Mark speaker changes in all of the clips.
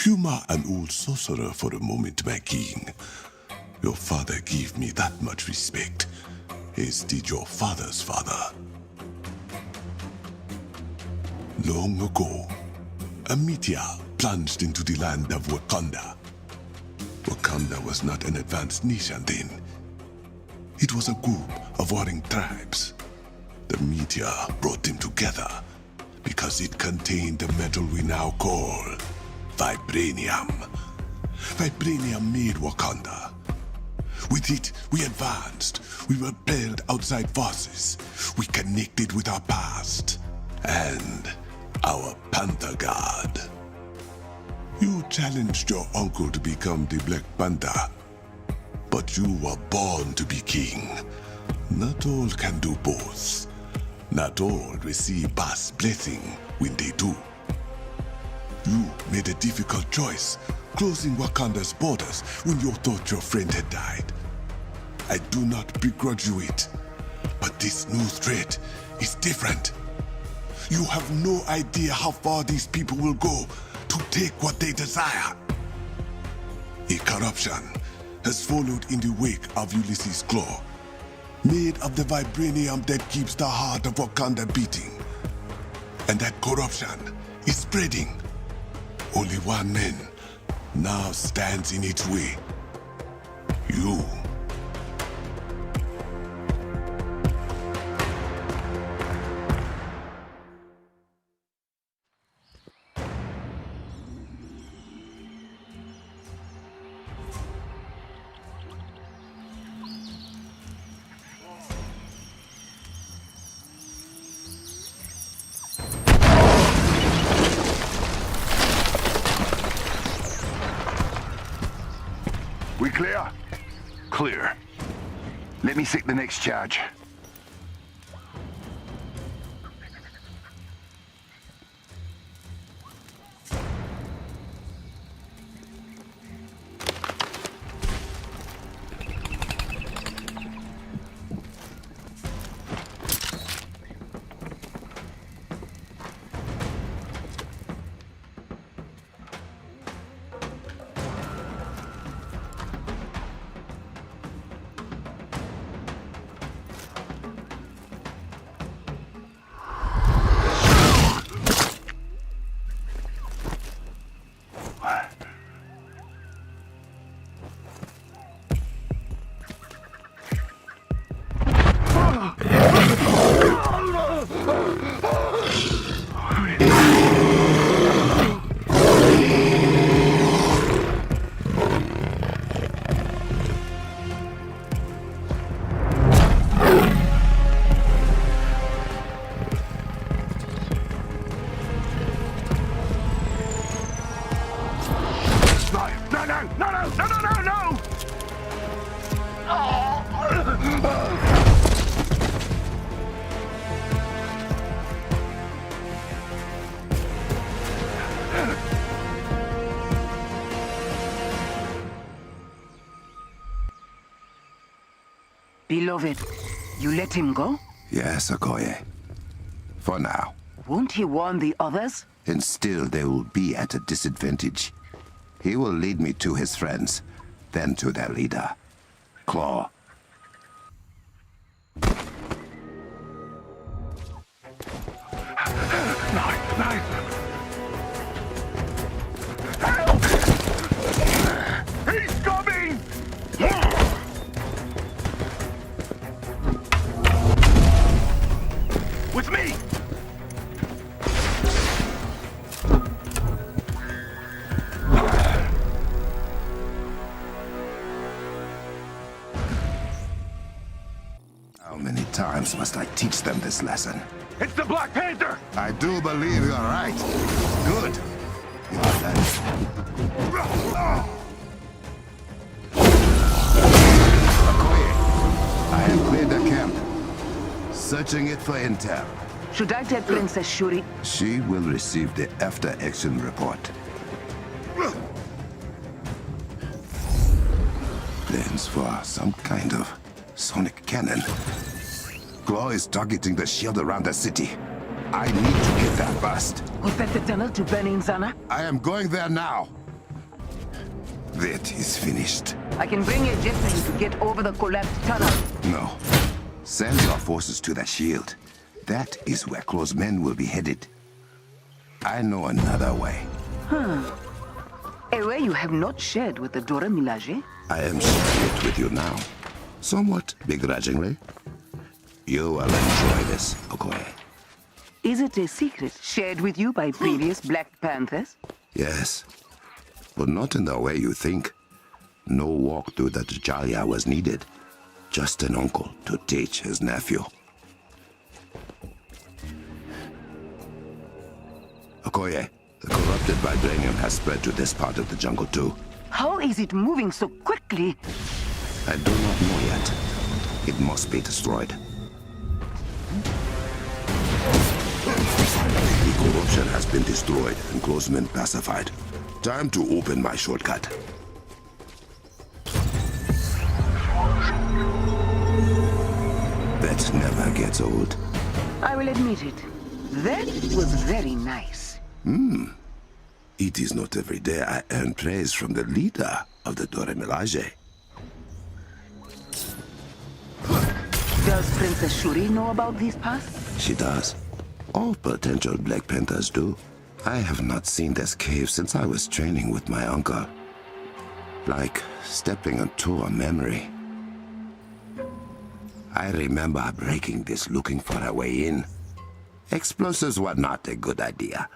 Speaker 1: Humor an old sorcerer for a moment, my king. Your father gave me that much respect, as did your father's father. Long ago, a meteor plunged into the land of Wakanda. Wakanda was not an advanced nation then. It was a group of warring tribes. The meteor brought them together because it contained the metal we now call vibranium. Vibranium made Wakanda. With it, we advanced. We repelled outside forces. We connected with our past and our Panther God. You challenged your uncle to become the Black Panther, but you were born to be king. Not all can do both. Not all receive Ba's blessing when they do. You made a difficult choice, closing Wakanda's borders when you thought your friend had died. I do not begrudge you it, but this new threat is different. You have no idea how far these people will go to take what they desire. A corruption has followed in the wake of Ulysses' Claw, made of the vibranium that keeps the heart of Wakanda beating. And that corruption is spreading. Only one man now stands in its way. You.
Speaker 2: We clear? Clear. Let me seek the next charge.
Speaker 3: Beloved, you let him go?
Speaker 4: Yes, Okoye. For now.
Speaker 3: Won't he warn the others?
Speaker 4: And still they will be at a disadvantage. He will lead me to his friends, then to their leader, Claw.
Speaker 2: Knife! Help! He's coming! With me!
Speaker 4: How many times must I teach them this lesson?
Speaker 2: It's the Black Panther!
Speaker 4: I do believe you are right. Good. You are done. Okoye, I have cleared the camp. Searching it for intel.
Speaker 3: Should I tell Princess Shuri?
Speaker 4: She will receive the after-action report. Plans for some kind of sonic cannon. Claw is targeting the shield around the city. I need to get there first.
Speaker 3: Was that the tunnel to Benin Zana?
Speaker 4: I am going there now. That is finished.
Speaker 3: I can bring a jet for you to get over the collapsed tunnel.
Speaker 4: No. Send your forces to the shield. That is where close men will be headed. I know another way.
Speaker 3: A way you have not shared with the Dora Milaje?
Speaker 4: I am sharing it with you now. Somewhat begrudgingly. You will enjoy this, Okoye.
Speaker 3: Is it a secret shared with you by previous Black Panthers?
Speaker 4: Yes, but not in the way you think. No walk through the Jalia was needed. Just an uncle to teach his nephew. Okoye, the corrupted vibranium has spread to this part of the jungle too.
Speaker 3: How is it moving so quickly?
Speaker 4: I do not know yet. It must be destroyed. The corruption has been destroyed and close men pacified. Time to open my shortcut. That never gets old.
Speaker 3: I will admit it. That was very nice.
Speaker 4: It is not every day I earn praise from the leader of the Dora Milaje.
Speaker 3: Does Princess Shuri know about these paths?
Speaker 4: She does. All potential Black Panthers do. I have not seen this cave since I was training with my uncle. Like stepping into a memory. I remember breaking this looking for a way in. Explosives were not a good idea.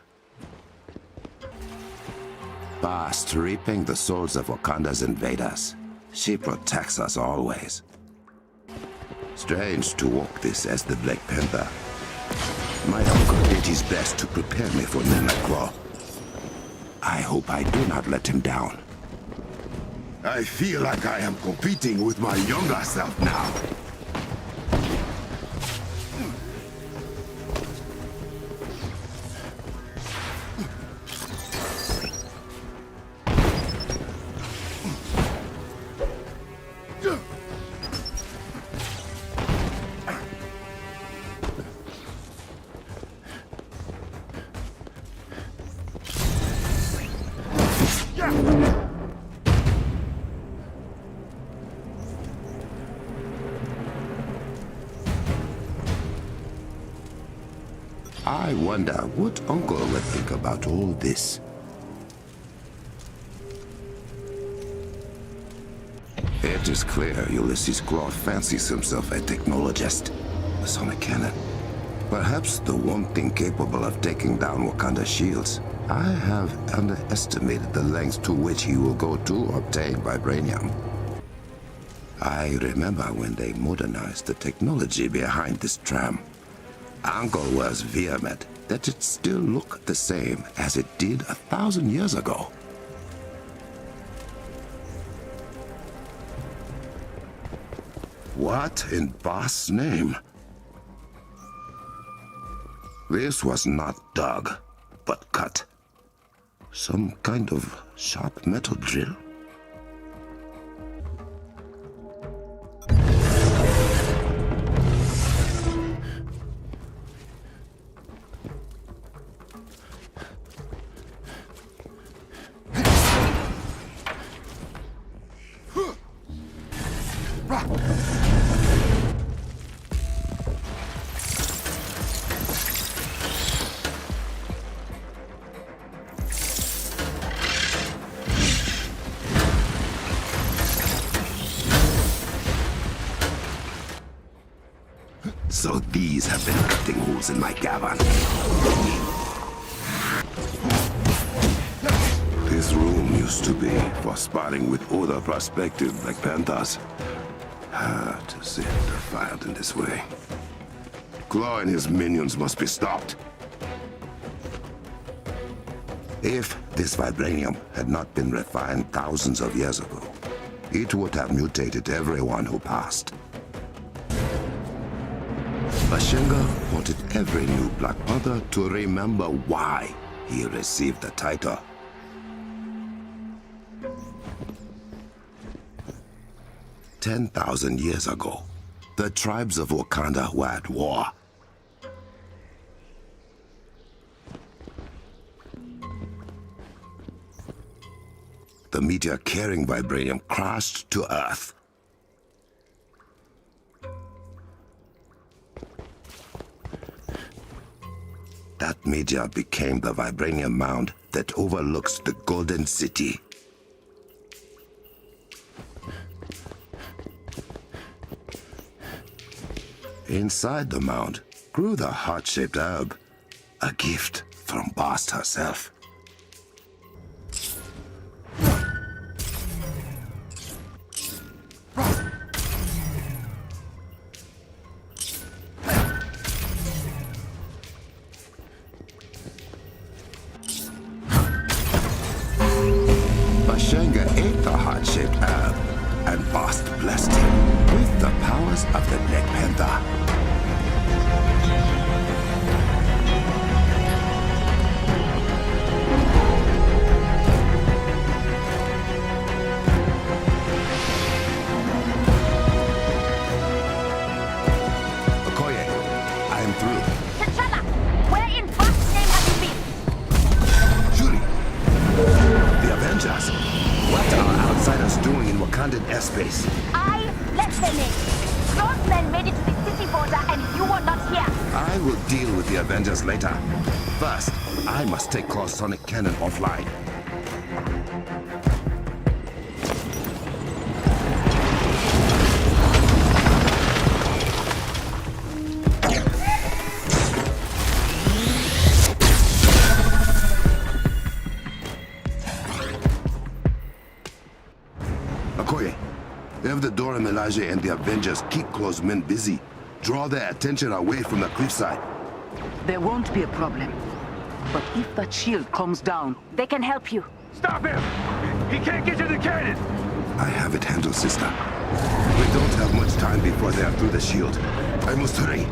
Speaker 4: Past reaping the souls of Wakanda's invaders. She protects us always. Strange to walk this as the Black Panther. My uncle did his best to prepare me for men like Claw. I hope I do not let him down. I feel like I am competing with my younger self now. I wonder what Uncle would think about all this. It is clear Ulysses Claw fancies himself a technologist, a sonic cannon. Perhaps the one thing capable of taking down Wakanda's shields. I have underestimated the lengths to which he will go to obtain vibranium. I remember when they modernized the technology behind this tram. Uncle was vehement that it still looked the same as it did 1,000 years ago. What in Ba's name? This was not dug, but cut. Some kind of sharp metal drill? So these have been cutting holes in my cavern. This room used to be for sparring with other prospective Black Panthers. To see it defiled in this way. Claw and his minions must be stopped. If this vibranium had not been refined thousands of years ago, it would have mutated everyone who passed. Bashenga wanted every new Black Panther to remember why he received the title. "10,000 years ago, the tribes of Wakanda were at war. the meteor carrying vibranium crashed to Earth. That meteor became the vibranium mound that overlooks the Golden City. Inside the mound grew the heart-shaped herb, a gift from Bast herself. Bashenga ate the heart-shaped herb, and Bast blessed him with the powers of the Black Panther. Okoye, I am through.
Speaker 5: T'Challa, where in Bast's name have you been?
Speaker 4: Shuri, the Avengers. What are outsiders doing in Wakandan airspace?
Speaker 5: I let them in. Those men made it to the city border and you were not here.
Speaker 4: I will deal with the Avengers later. First, I must take Claw's sonic cannon offline. Okoye, have the Dora Milaje and the Avengers keep Claw's men busy. Draw their attention away from the cliffside.
Speaker 3: There won't be a problem. But if that shield comes down,
Speaker 5: They can help you.
Speaker 2: Stop him! He can't get to the cannon!
Speaker 4: I have it handled, sister. We don't have much time before they are through the shield. I must hurry.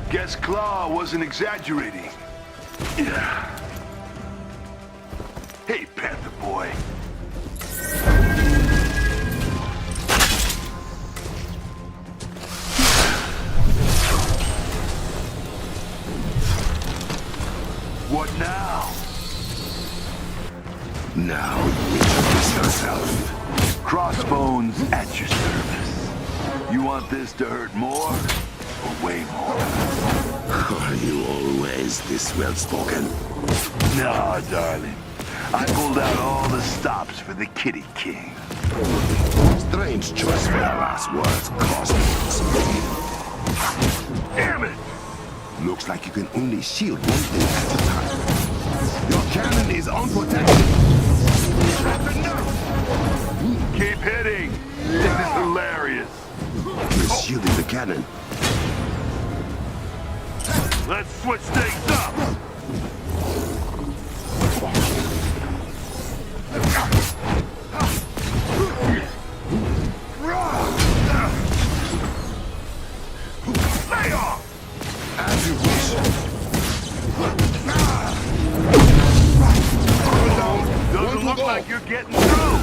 Speaker 2: Guess Claw wasn't exaggerating. Yeah. Hey, Panther Boy. What now?
Speaker 4: Now you introduce yourself.
Speaker 2: Crossbones at your service. You want this to hurt more or way more?
Speaker 4: Are you always this well-spoken?
Speaker 2: No, darling. I pulled out all the stops for the Kitty King.
Speaker 4: Strange choice for your last words, Crossbones.
Speaker 2: Damn it!
Speaker 4: Looks like you can only shield one thing at a time. Your cannon is unprotected. That's enough!
Speaker 2: Keep hitting. This is hilarious.
Speaker 4: You're shielding the cannon.
Speaker 2: Let's switch things up. Lay off!
Speaker 4: As you wish.
Speaker 2: Doesn't look like you're getting through.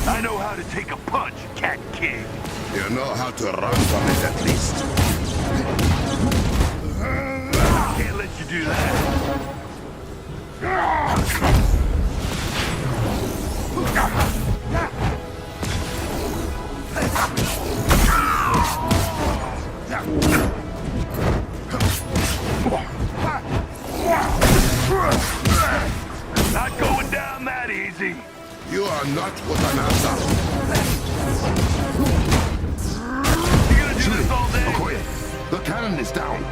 Speaker 2: I know how to take a punch, Cat King.
Speaker 4: You know how to run from it at least.
Speaker 2: Can't let you do that. Not going down that easy.
Speaker 4: You are not what I'm after.
Speaker 2: You gonna do this all day?
Speaker 4: Okoye, the cannon is down.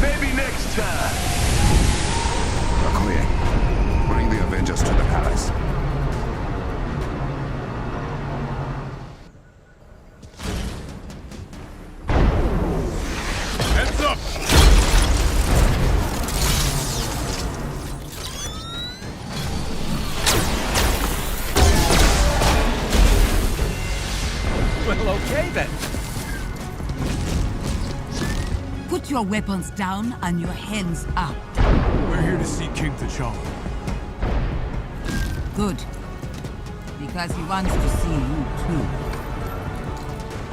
Speaker 2: Maybe next time.
Speaker 4: Okoye, bring the Avengers to the palace.
Speaker 2: Heads up!
Speaker 6: Okay then.
Speaker 7: Put your weapons down and your hands up.
Speaker 8: We're here to see King T'Challa.
Speaker 7: Good. Because he wants to see you too.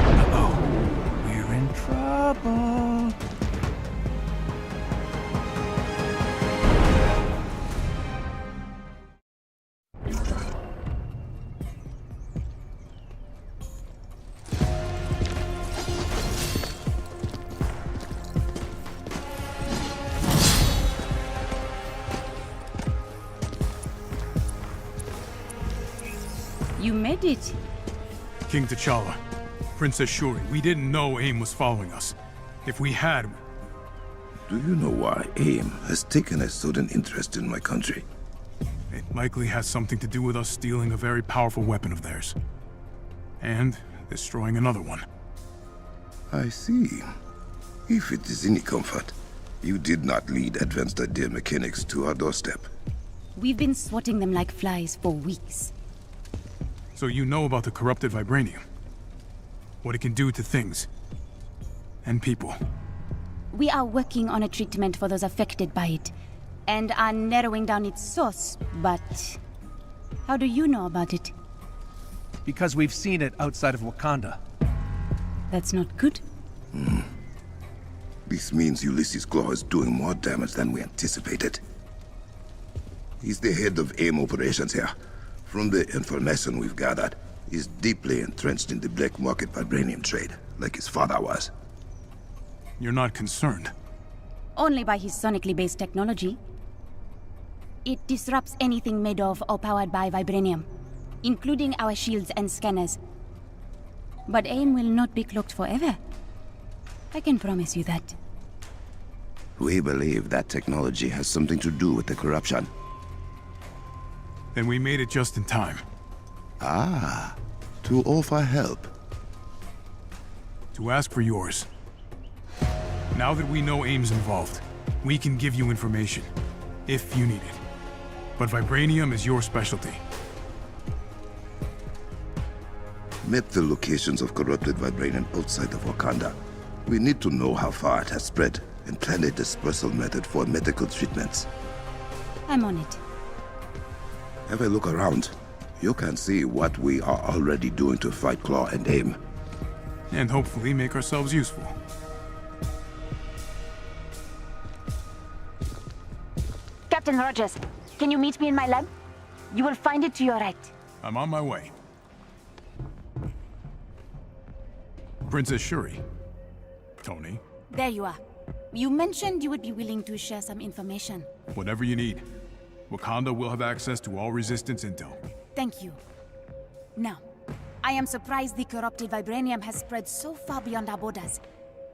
Speaker 6: Uh-oh. We're in trouble.
Speaker 9: You made it.
Speaker 8: King T'Challa, Princess Shuri, we didn't know AIM was following us. If we had...
Speaker 4: Do you know why AIM has taken a sudden interest in my country?
Speaker 8: It likely has something to do with us stealing a very powerful weapon of theirs. And destroying another one.
Speaker 4: I see. If it is any comfort, you did not lead advanced idea mechanics to our doorstep.
Speaker 9: We've been swatting them like flies for weeks.
Speaker 8: So you know about the corrupted vibranium? What it can do to things. And people.
Speaker 9: We are working on a treatment for those affected by it, and are narrowing down its source, but... How do you know about it?
Speaker 6: Because we've seen it outside of Wakanda.
Speaker 9: That's not good.
Speaker 4: This means Ulysses Claw is doing more damage than we anticipated. He's the head of AIM operations here. From the information we've gathered, he's deeply entrenched in the black market vibranium trade, like his father was.
Speaker 8: You're not concerned?
Speaker 9: Only by his sonically based technology. It disrupts anything made of or powered by vibranium, including our shields and scanners. But AIM will not be cloaked forever. I can promise you that.
Speaker 4: We believe that technology has something to do with the corruption.
Speaker 8: Then we made it just in time.
Speaker 4: Ah, to offer help.
Speaker 8: To ask for yours. Now that we know AIM's involved, we can give you information, if you need it. But vibranium is your specialty.
Speaker 4: Map the locations of corrupted vibranium outside of Wakanda. We need to know how far it has spread and plan a dispersal method for medical treatments.
Speaker 9: I'm on it.
Speaker 4: Have a look around. You can see what we are already doing to fight Claw and AIM.
Speaker 8: And hopefully make ourselves useful.
Speaker 5: Captain Rogers, can you meet me in my lab? You will find it to your right.
Speaker 8: I'm on my way. Princess Shuri. Tony.
Speaker 9: There you are. You mentioned you would be willing to share some information.
Speaker 8: Whatever you need. Wakanda will have access to all Resistance intel.
Speaker 9: Thank you. Now, I am surprised the corrupted vibranium has spread so far beyond our borders.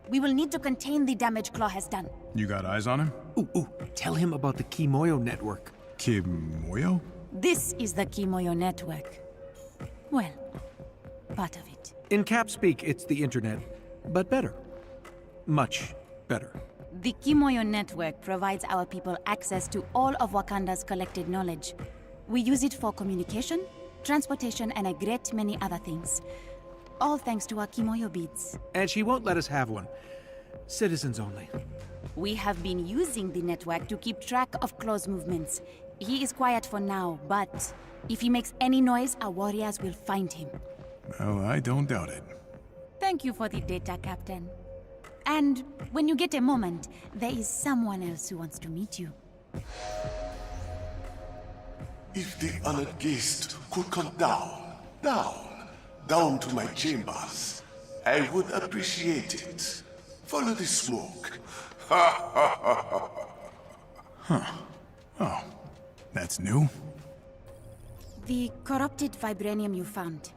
Speaker 9: We will need to contain the damage Claw has done.
Speaker 8: You got eyes on him?
Speaker 6: Ooh, tell him about the Kimoyo network.
Speaker 8: Kimoyo?
Speaker 9: This is the Kimoyo network. Well, part of it.
Speaker 6: In cap speak, it's the internet, but better. Much better.
Speaker 9: The Kimoyo network provides our people access to all of Wakanda's collected knowledge. We use it for communication, transportation, and a great many other things. All thanks to our Kimoyo beads.
Speaker 6: And she won't let us have one. Citizens only.
Speaker 9: We have been using the network to keep track of Claw's movements. He is quiet for now, but if he makes any noise, our warriors will find him.
Speaker 8: Well, I don't doubt it.
Speaker 9: Thank you for the data, Captain. And when you get a moment, there is someone else who wants to meet you.
Speaker 1: If the honored guest could come down to my chambers, I would appreciate it. Follow the smoke.
Speaker 8: Oh, that's new?
Speaker 9: The corrupted vibranium you found,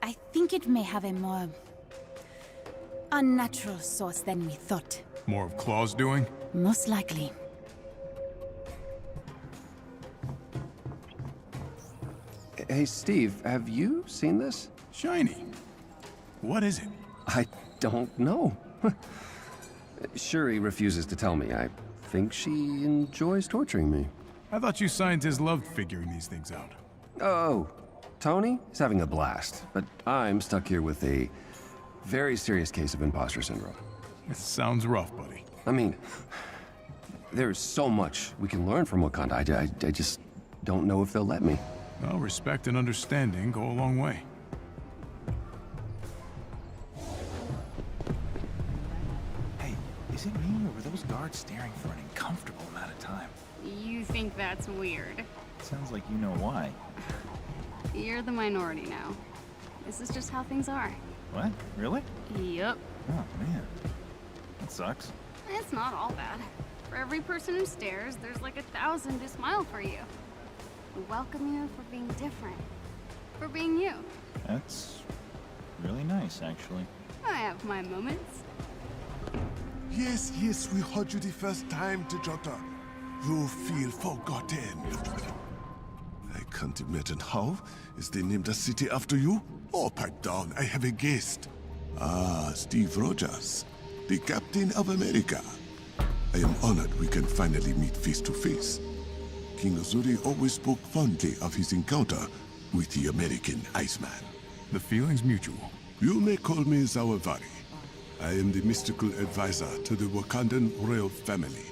Speaker 9: I think it may have a more unnatural source than we thought.
Speaker 8: More of Claw's doing?
Speaker 9: Most likely.
Speaker 10: Hey, Steve, have you seen this?
Speaker 8: Shiny. What is it?
Speaker 10: I don't know. Shuri refuses to tell me. I think she enjoys torturing me.
Speaker 8: I thought you scientists loved figuring these things out.
Speaker 10: Oh, Tony is having a blast, but I'm stuck here with a Very serious case of imposter syndrome.
Speaker 8: It sounds rough, buddy.
Speaker 10: I mean, there's so much we can learn from Wakanda. I just don't know if they'll let me.
Speaker 8: Well, respect and understanding go a long way.
Speaker 11: Hey, is it me or were those guards staring for an uncomfortable amount of time?
Speaker 12: You think that's weird?
Speaker 11: Sounds like you know why.
Speaker 12: You're the minority now. This is just how things are.
Speaker 11: What? Really?
Speaker 12: Yep.
Speaker 11: Oh, man. That sucks.
Speaker 12: It's not all bad. For every person who stares, there's like 1,000 who smile for you. Who welcome you for being different. For being you.
Speaker 11: That's really nice, actually.
Speaker 12: I have my moments.
Speaker 1: Yes, we heard you the first time, Tejota. You feel forgotten. I can't imagine how. Is they named a city after you? Oh, pipe down, I have a guest. Ah, Steve Rogers, the Captain of America. I am honored we can finally meet face to face. King Azuri always spoke fondly of his encounter with the American Iceman.
Speaker 8: The feeling's mutual.
Speaker 1: You may call me Zawavari. I am the mystical advisor to the Wakandan royal family.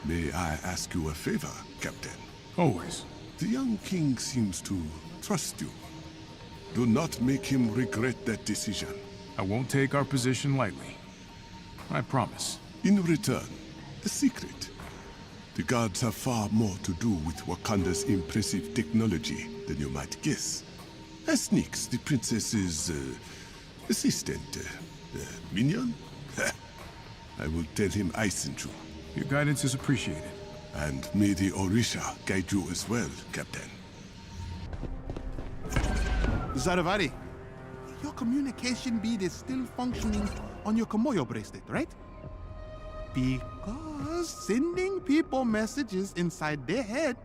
Speaker 1: May I ask you a favor, Captain?
Speaker 8: Always.
Speaker 1: The young king seems to trust you. Do not make him regret that decision.
Speaker 8: I won't take our position lightly. I promise.
Speaker 1: In return, a secret. The gods have far more to do with Wakanda's impressive technology than you might guess. As Nix, the princess's assistant, minion? I will tell him I sent you.
Speaker 8: Your guidance is appreciated.
Speaker 1: And may the Orisha guide you as well, Captain.
Speaker 13: Zaravari, your communication bead is still functioning on your Komoyo bracelet, right? Because sending people messages inside their head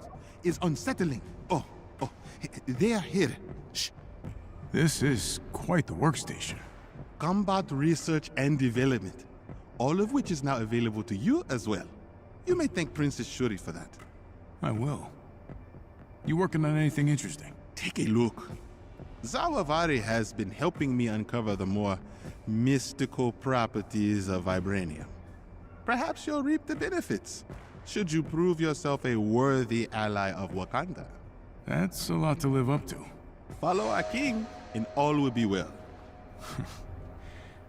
Speaker 13: is unsettling. Oh, they are here. Shh.
Speaker 8: This is quite the workstation.
Speaker 13: Combat research and development, all of which is now available to you as well. You may thank Princess Shuri for that.
Speaker 8: I will. You working on anything interesting?
Speaker 13: Take a look. Zawavari has been helping me uncover the more mystical properties of vibranium. Perhaps you'll reap the benefits, should you prove yourself a worthy ally of Wakanda.
Speaker 8: That's a lot to live up to.
Speaker 13: Follow our king, and all will be well.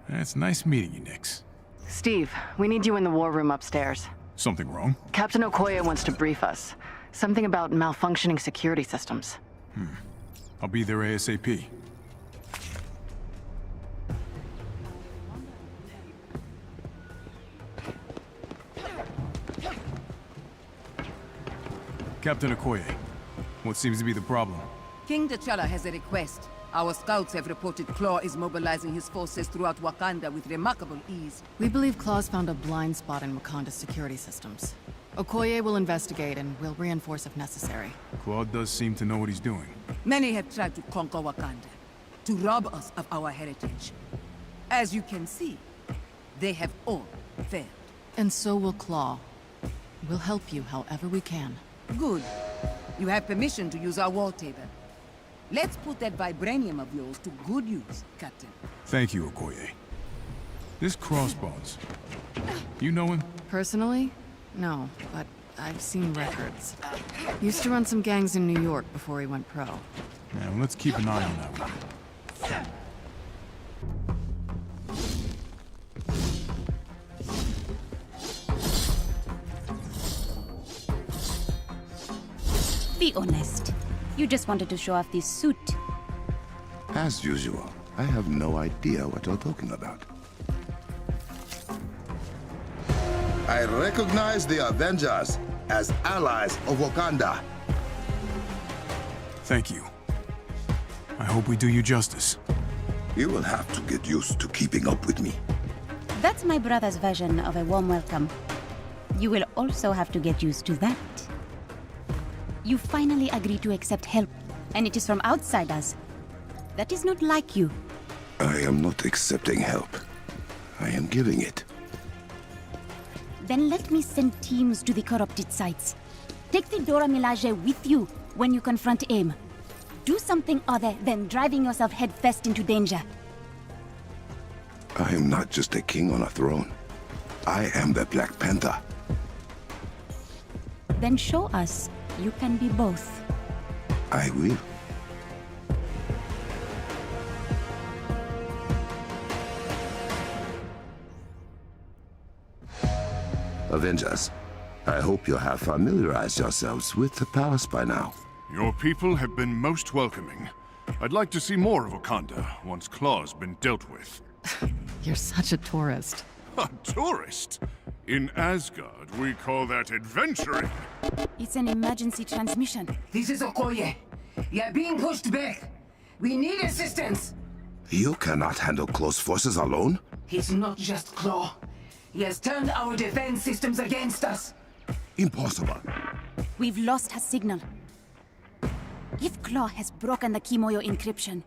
Speaker 8: It's nice meeting you, Nix.
Speaker 3: Steve, we need you in the war room upstairs.
Speaker 8: Something wrong?
Speaker 3: Captain Okoye wants to brief us. Something about malfunctioning security systems.
Speaker 8: I'll be there ASAP. Captain Okoye, what seems to be the problem?
Speaker 7: King T'Challa has a request. Our scouts have reported Claw is mobilizing his forces throughout Wakanda with remarkable ease.
Speaker 14: We believe Claw's found a blind spot in Wakanda's security systems. Okoye will investigate and will reinforce if necessary.
Speaker 8: Claude does seem to know what he's doing.
Speaker 7: Many have tried to conquer Wakanda, to rob us of our heritage. As you can see, they have all failed.
Speaker 14: And so will Claw. We'll help you however we can.
Speaker 7: Good. You have permission to use our wall table. Let's put that vibranium of yours to good use, Captain.
Speaker 8: Thank you, Okoye. This Crossbones, you know him?
Speaker 14: Personally? No, but I've seen records. Used to run some gangs in New York before he went pro.
Speaker 8: Yeah, well, let's keep an eye on that one.
Speaker 9: Be honest. You just wanted to show off this suit.
Speaker 4: As usual, I have no idea what you're talking about. I recognize the Avengers as allies of Wakanda.
Speaker 8: Thank you. I hope we do you justice.
Speaker 4: You will have to get used to keeping up with me.
Speaker 9: That's my brother's version of a warm welcome. You will also have to get used to that. You finally agreed to accept help, and it is from outsiders. That is not like you.
Speaker 4: I am not accepting help. I am giving it.
Speaker 9: Then let me send teams to the corrupted sites. Take the Dora Milaje with you when you confront AIM. Do something other than driving yourself headfirst into danger.
Speaker 4: I am not just a king on a throne. I am the Black Panther.
Speaker 9: Then show us you can be both.
Speaker 4: I will. Avengers, I hope you have familiarized yourselves with the palace by now.
Speaker 15: Your people have been most welcoming. I'd like to see more of Wakanda once Claw's been dealt with.
Speaker 14: You're such a tourist.
Speaker 15: A tourist? In Asgard, we call that adventuring.
Speaker 9: It's an emergency transmission.
Speaker 3: This is Okoye. You're being pushed back. We need assistance.
Speaker 4: You cannot handle close forces alone?
Speaker 3: He's not just Claw. He has turned our defense systems against us.
Speaker 4: Impossible.
Speaker 9: We've lost her signal. If Claw has broken the Kimoyo encryption,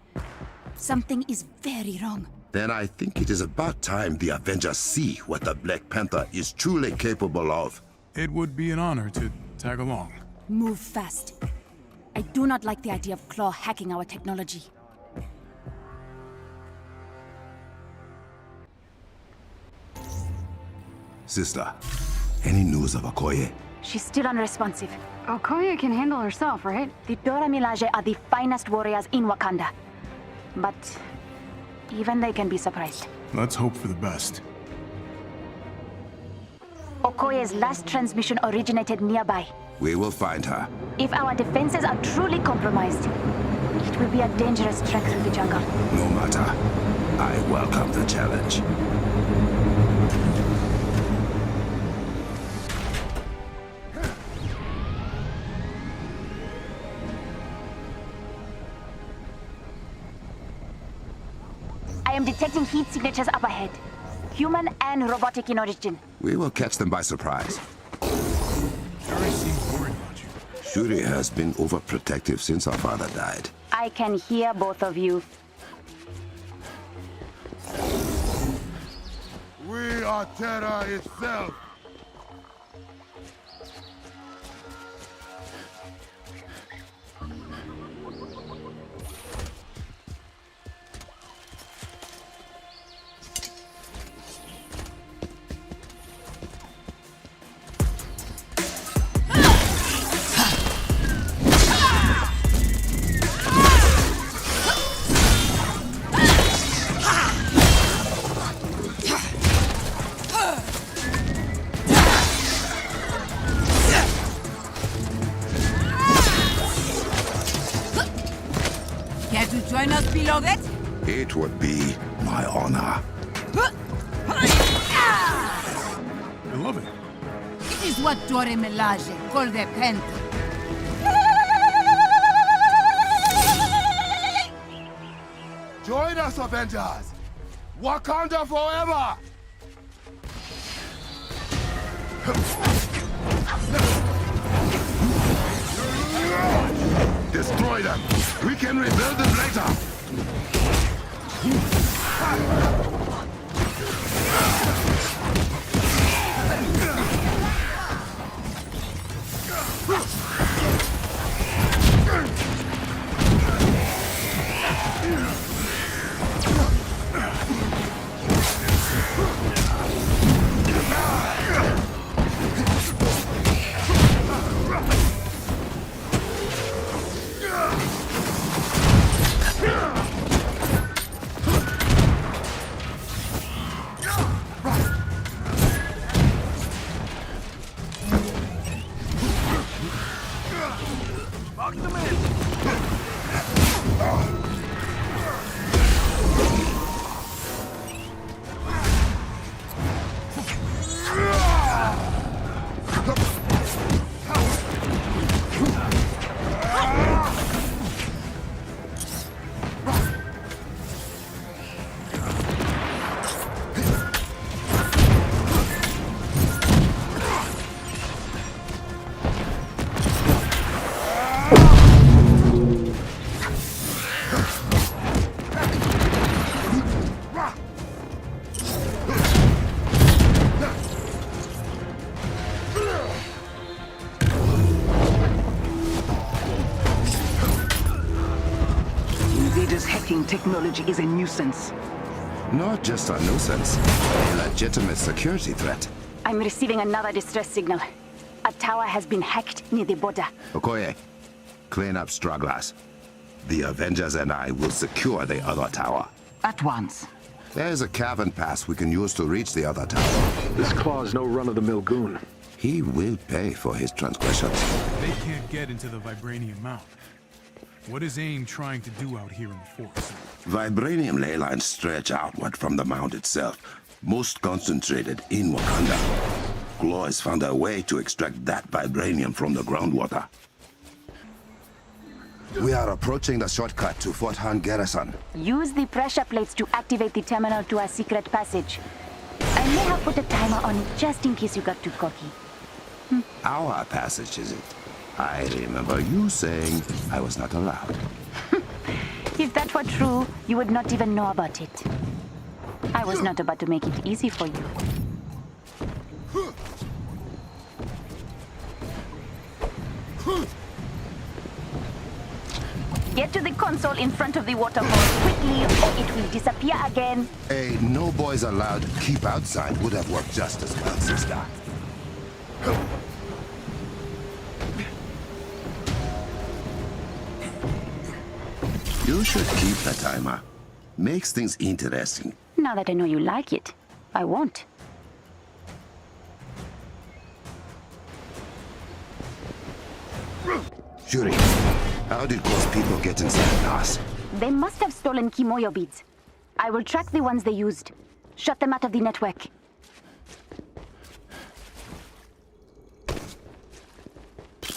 Speaker 9: something is very wrong.
Speaker 4: Then I think it is about time the Avengers see what the Black Panther is truly capable of.
Speaker 8: It would be an honor to tag along.
Speaker 9: Move fast. I do not like the idea of Claw hacking our technology.
Speaker 4: Sister, any news of Okoye?
Speaker 5: She's still unresponsive.
Speaker 12: Okoye can handle herself, right?
Speaker 5: The Dora Milaje are the finest warriors in Wakanda. But even they can be surprised.
Speaker 8: Let's hope for the best.
Speaker 5: Okoye's last transmission originated nearby.
Speaker 4: We will find her.
Speaker 5: If our defenses are truly compromised, it will be a dangerous trek through the jungle.
Speaker 4: No matter. I welcome the challenge.
Speaker 5: I am detecting heat signatures up ahead. Human and robotic in origin.
Speaker 4: We will catch them by surprise.
Speaker 8: Shuri seems worried about you.
Speaker 4: Shuri has been overprotective since her father died.
Speaker 5: I can hear both of you.
Speaker 2: We are terror itself.
Speaker 7: Care to join us, beloved?
Speaker 4: It would be my honor.
Speaker 8: I love it.
Speaker 7: It is what Dora Milaje call the Panther.
Speaker 2: Join us, Avengers! Wakanda forever!
Speaker 4: Destroy them! We can rebuild them later!
Speaker 3: Technology is a nuisance.
Speaker 4: Not just a nuisance, a legitimate security threat.
Speaker 5: I'm receiving another distress signal. A tower has been hacked near the border.
Speaker 4: Okoye, clean up stragglers. The Avengers and I will secure the other tower.
Speaker 3: At once.
Speaker 4: There's a cavern pass we can use to reach the other tower.
Speaker 11: This Claw's no run-of-the-mill goon.
Speaker 4: He will pay for his transgressions.
Speaker 8: They can't get into the Vibranium Mount. What is AIM trying to do out here in the forest?
Speaker 4: Vibranium ley lines stretch outward from the mount itself, most concentrated in Wakanda. Claw has found a way to extract that vibranium from the groundwater. We are approaching the shortcut to Fort Han Garrison.
Speaker 5: Use the pressure plates to activate the terminal to our secret passage. I may have put a timer on it just in case you got too cocky.
Speaker 4: Our passage, is it? I remember you saying I was not allowed.
Speaker 5: If that were true, you would not even know about it. I was not about to make it easy for you. Get to the console in front of the waterfall quickly, or it will disappear again.
Speaker 4: A no boys allowed keep outside would have worked just as well, sister. You should keep the timer. Makes things interesting.
Speaker 5: Now that I know you like it, I won't.
Speaker 4: Shuri, how did those people get inside us?
Speaker 5: They must have stolen Kimoyo beads. I will track the ones they used. Shut them out of the network.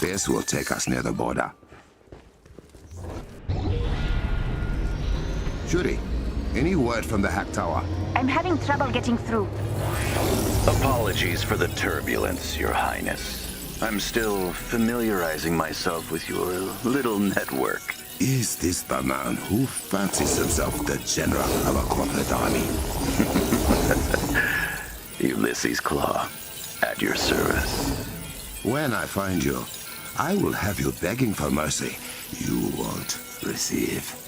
Speaker 4: This will take us near the border. Shuri, any word from the hack tower?
Speaker 5: I'm having trouble getting through.
Speaker 2: Apologies for the turbulence, Your Highness. I'm still familiarizing myself with your little network.
Speaker 4: Is this the man who fancies himself the general of a corporate army?
Speaker 2: Ulysses Claw, at your service.
Speaker 4: When I find you, I will have you begging for mercy you won't receive.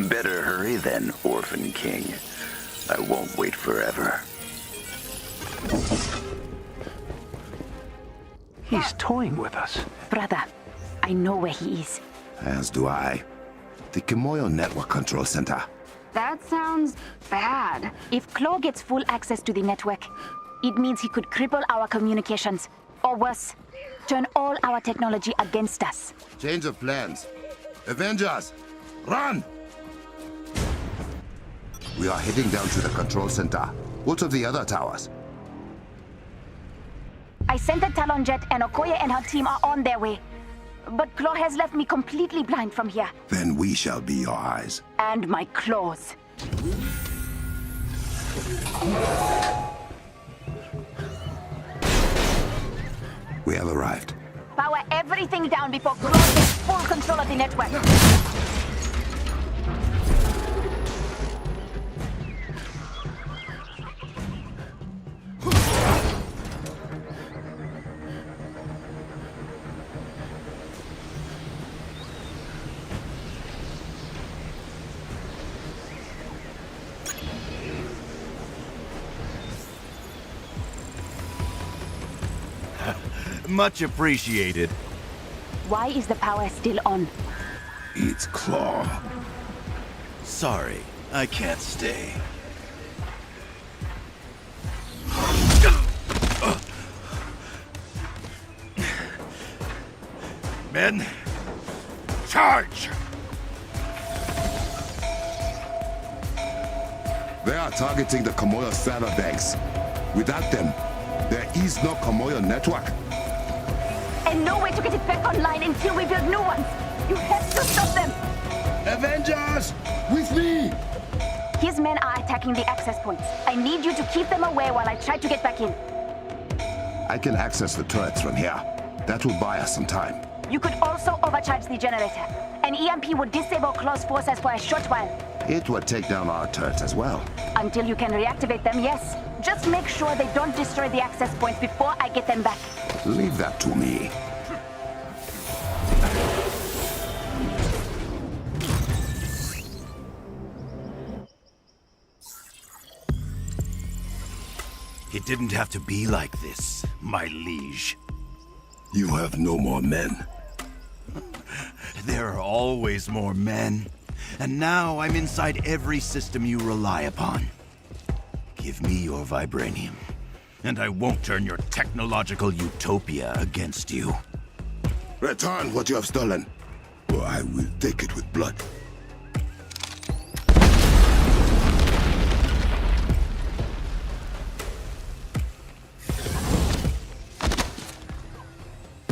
Speaker 2: Better hurry then, Orphan King. I won't wait forever.
Speaker 11: He's toying with us.
Speaker 5: Brother, I know where he is.
Speaker 4: As do I. The Kimoyo Network Control Center.
Speaker 12: That sounds bad.
Speaker 5: If Claw gets full access to the network, it means he could cripple our communications. Or worse, turn all our technology against us.
Speaker 4: Change of plans. Avengers, run! We are heading down to the control center. What of the other towers?
Speaker 5: I sent a Talon jet and Okoye and her team are on their way. But Claw has left me completely blind from here.
Speaker 4: Then we shall be your eyes.
Speaker 5: And my claws.
Speaker 4: We have arrived.
Speaker 5: Power everything down before Claw takes full control of the network.
Speaker 2: Much appreciated.
Speaker 5: Why is the power still on?
Speaker 4: It's Claw.
Speaker 2: Sorry, I can't stay. Men, charge!
Speaker 4: They are targeting the Kimoyo server banks. Without them, there is no Kimoyo network.
Speaker 5: And no way to get it back online until we build new ones. You have to stop them.
Speaker 4: Avengers, with me!
Speaker 5: His men are attacking the access points. I need you to keep them away while I try to get back in.
Speaker 4: I can access the turrets from here. That will buy us some time.
Speaker 5: You could also overcharge the generator. An EMP would disable Claw's forces for a short while.
Speaker 4: It would take down our turrets as well.
Speaker 5: Until you can reactivate them, yes. Just make sure they don't destroy the access points before I get them back.
Speaker 4: Leave that to me.
Speaker 16: It didn't have to be like this, my liege.
Speaker 4: You have no more men.
Speaker 16: There are always more men. And now I'm inside every system you rely upon. Give me your vibranium, and I won't turn your technological utopia against you.
Speaker 4: Return what you have stolen, or I will take it with blood.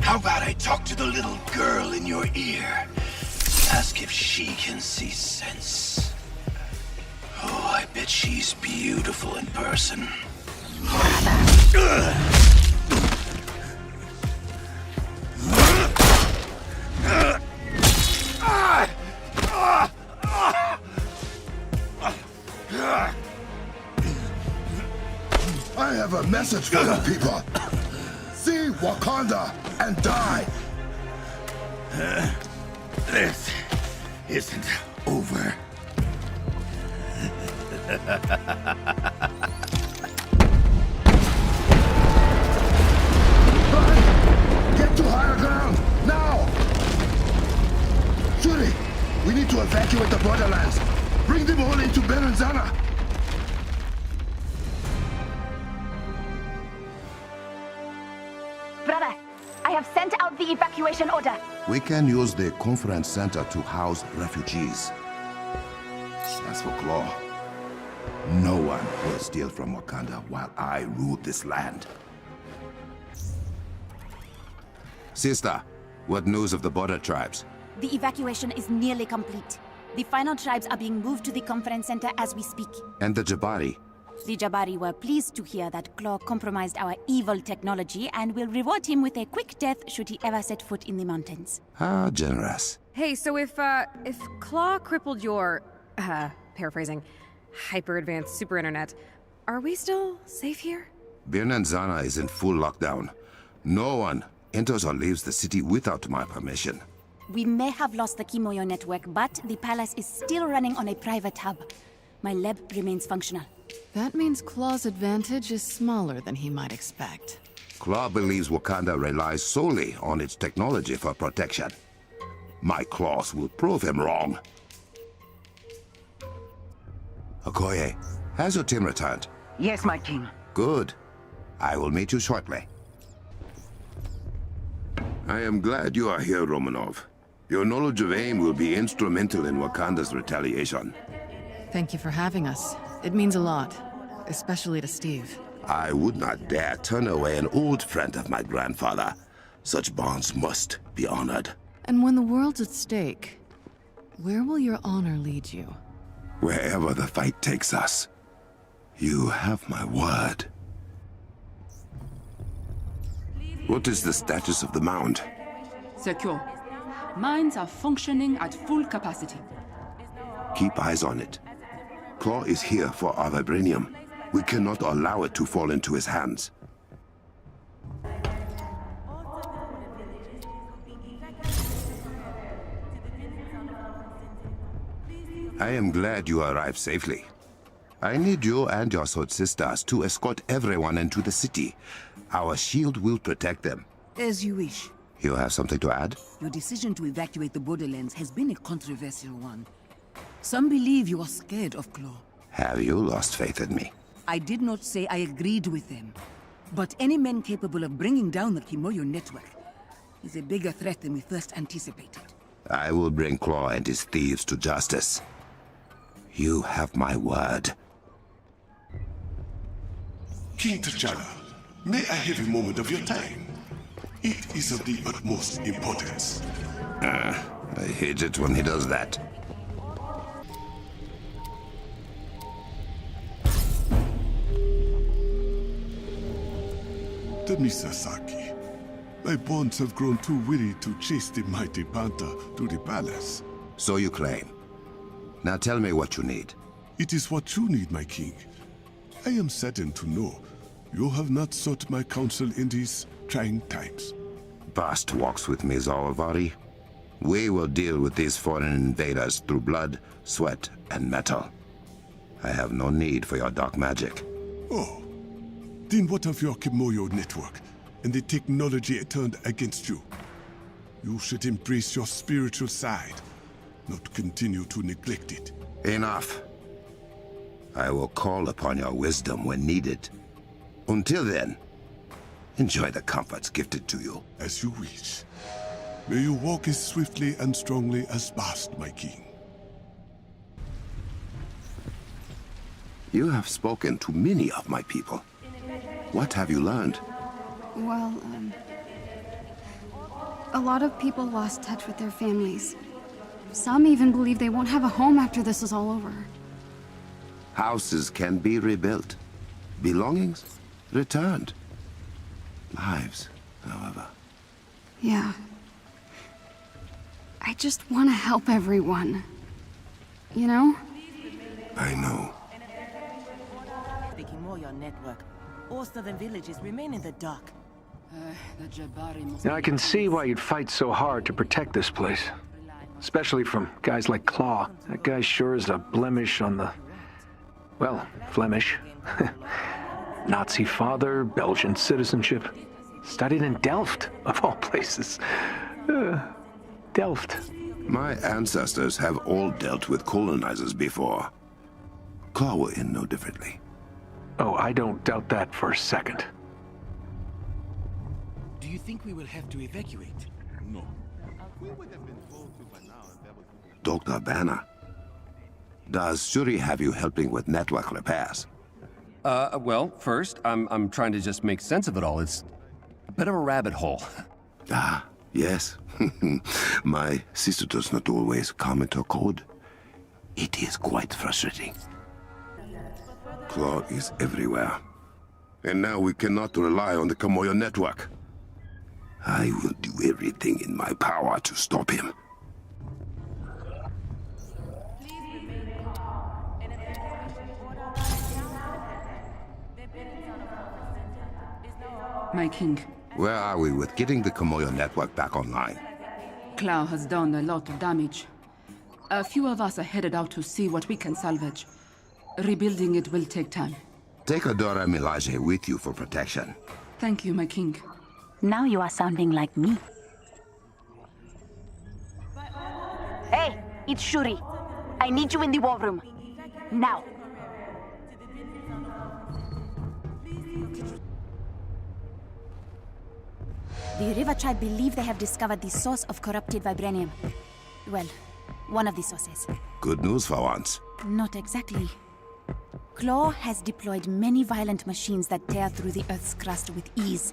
Speaker 16: How about I talk to the little girl in your ear? Ask if she can see sense. Oh, I bet she's beautiful in person.
Speaker 4: I have a message for you people. See Wakanda and die.
Speaker 16: This isn't over.
Speaker 4: Get to higher ground, now! Shuri, we need to evacuate the borderlands. Bring them all into Berenzana.
Speaker 5: Brother, I have sent out the evacuation order.
Speaker 4: We can use the conference center to house refugees. As for Claw, no one will steal from Wakanda while I rule this land. Sister, what news of the border tribes?
Speaker 9: The evacuation is nearly complete. The final tribes are being moved to the conference center as we speak.
Speaker 4: And the Jabari?
Speaker 9: The Jabari were pleased to hear that Claw compromised our evil technology and will reward him with a quick death should he ever set foot in the mountains.
Speaker 4: How generous.
Speaker 17: Hey, so if Claw crippled your, paraphrasing, hyper-advanced super internet, are we still safe here?
Speaker 4: Berenzana is in full lockdown. No one enters or leaves the city without my permission.
Speaker 9: We may have lost the Kimoyo network, but the palace is still running on a private hub. My lab remains functional.
Speaker 14: That means Claw's advantage is smaller than he might expect.
Speaker 4: Claw believes Wakanda relies solely on its technology for protection. My claws will prove him wrong. Okoye, has your team returned?
Speaker 3: Yes, my king.
Speaker 4: Good. I will meet you shortly. I am glad you are here, Romanov. Your knowledge of AIM will be instrumental in Wakanda's retaliation.
Speaker 14: Thank you for having us. It means a lot, especially to Steve.
Speaker 4: I would not dare turn away an old friend of my grandfather. Such bonds must be honored.
Speaker 14: And when the world's at stake, where will your honor lead you?
Speaker 4: Wherever the fight takes us. You have my word. What is the status of the mound?
Speaker 18: Secure. Mines are functioning at full capacity.
Speaker 4: Keep eyes on it. Claw is here for our vibranium. We cannot allow it to fall into his hands. I am glad you arrived safely. I need you and your sword sisters to escort everyone into the city. Our shield will protect them.
Speaker 7: As you wish.
Speaker 4: You have something to add?
Speaker 7: Your decision to evacuate the borderlands has been a controversial one. Some believe you are scared of Claw.
Speaker 4: Have you lost faith in me?
Speaker 7: I did not say I agreed with them. But any men capable of bringing down the Kimoyo network is a bigger threat than we first anticipated.
Speaker 4: I will bring Claw and his thieves to justice. You have my word.
Speaker 1: King T'Challa, may I have a moment of your time? It is of the utmost importance.
Speaker 4: I hate it when he does that.
Speaker 1: Misasaki, my bonds have grown too weary to chase the mighty panther to the palace.
Speaker 4: So you claim. Now tell me what you need.
Speaker 1: It is what you need, my king. I am saddened to know you have not sought my counsel in these trying times.
Speaker 4: Bast walks with me, Zawavari. We will deal with these foreign invaders through blood, sweat, and metal. I have no need for your dark magic.
Speaker 1: Oh, Then what of your Kimoyo network and the technology it turned against you? You should embrace your spiritual side, not continue to neglect it.
Speaker 4: Enough. I will call upon your wisdom when needed. Until then, enjoy the comforts gifted to you.
Speaker 1: As you wish. May you walk as swiftly and strongly as Bast, my king.
Speaker 4: You have spoken to many of my people. What have you learned?
Speaker 12: Well, a lot of people lost touch with their families. Some even believe they won't have a home after this is all over.
Speaker 4: Houses can be rebuilt. Belongings returned. Lives, however.
Speaker 12: Yeah. I just want to help everyone. You know?
Speaker 4: I know.
Speaker 19: The Kimoyo network. All southern villages remain in the dark.
Speaker 6: Now, I can see why you'd fight so hard to protect this place. Especially from guys like Claw. That guy sure is a blemish on the... well, Flemish. Nazi father, Belgian citizenship. Studied in Delft, of all places. Delft.
Speaker 4: My ancestors have all dealt with colonizers before. Claw were in no differently.
Speaker 6: Oh, I don't doubt that for a second.
Speaker 11: Do you think we will have to evacuate?
Speaker 13: No. We would have been told to by now if that was...
Speaker 4: Dr. Banner, does Shuri have you helping with network repairs?
Speaker 10: Well, first, I'm trying to just make sense of it all. It's a bit of a rabbit hole.
Speaker 4: Ah, yes. My sister does not always comment or code. It is quite frustrating. Claw is everywhere. And now we cannot rely on the Kimoyo network. I will do everything in my power to stop him.
Speaker 18: My king.
Speaker 4: Where are we with getting the Kimoyo network back online?
Speaker 18: Clow has done a lot of damage. A few of us are headed out to see what we can salvage. Rebuilding it will take time.
Speaker 4: Take Adora Milaje with you for protection.
Speaker 18: Thank you, my king.
Speaker 5: Now you are sounding like me. Hey, it's Shuri. I need you in the war room. Now. The River Tribe believe they have discovered the source of corrupted vibranium. Well, one of the sources.
Speaker 4: Good news for once.
Speaker 5: Not exactly. Claw has deployed many violent machines that tear through the Earth's crust with ease.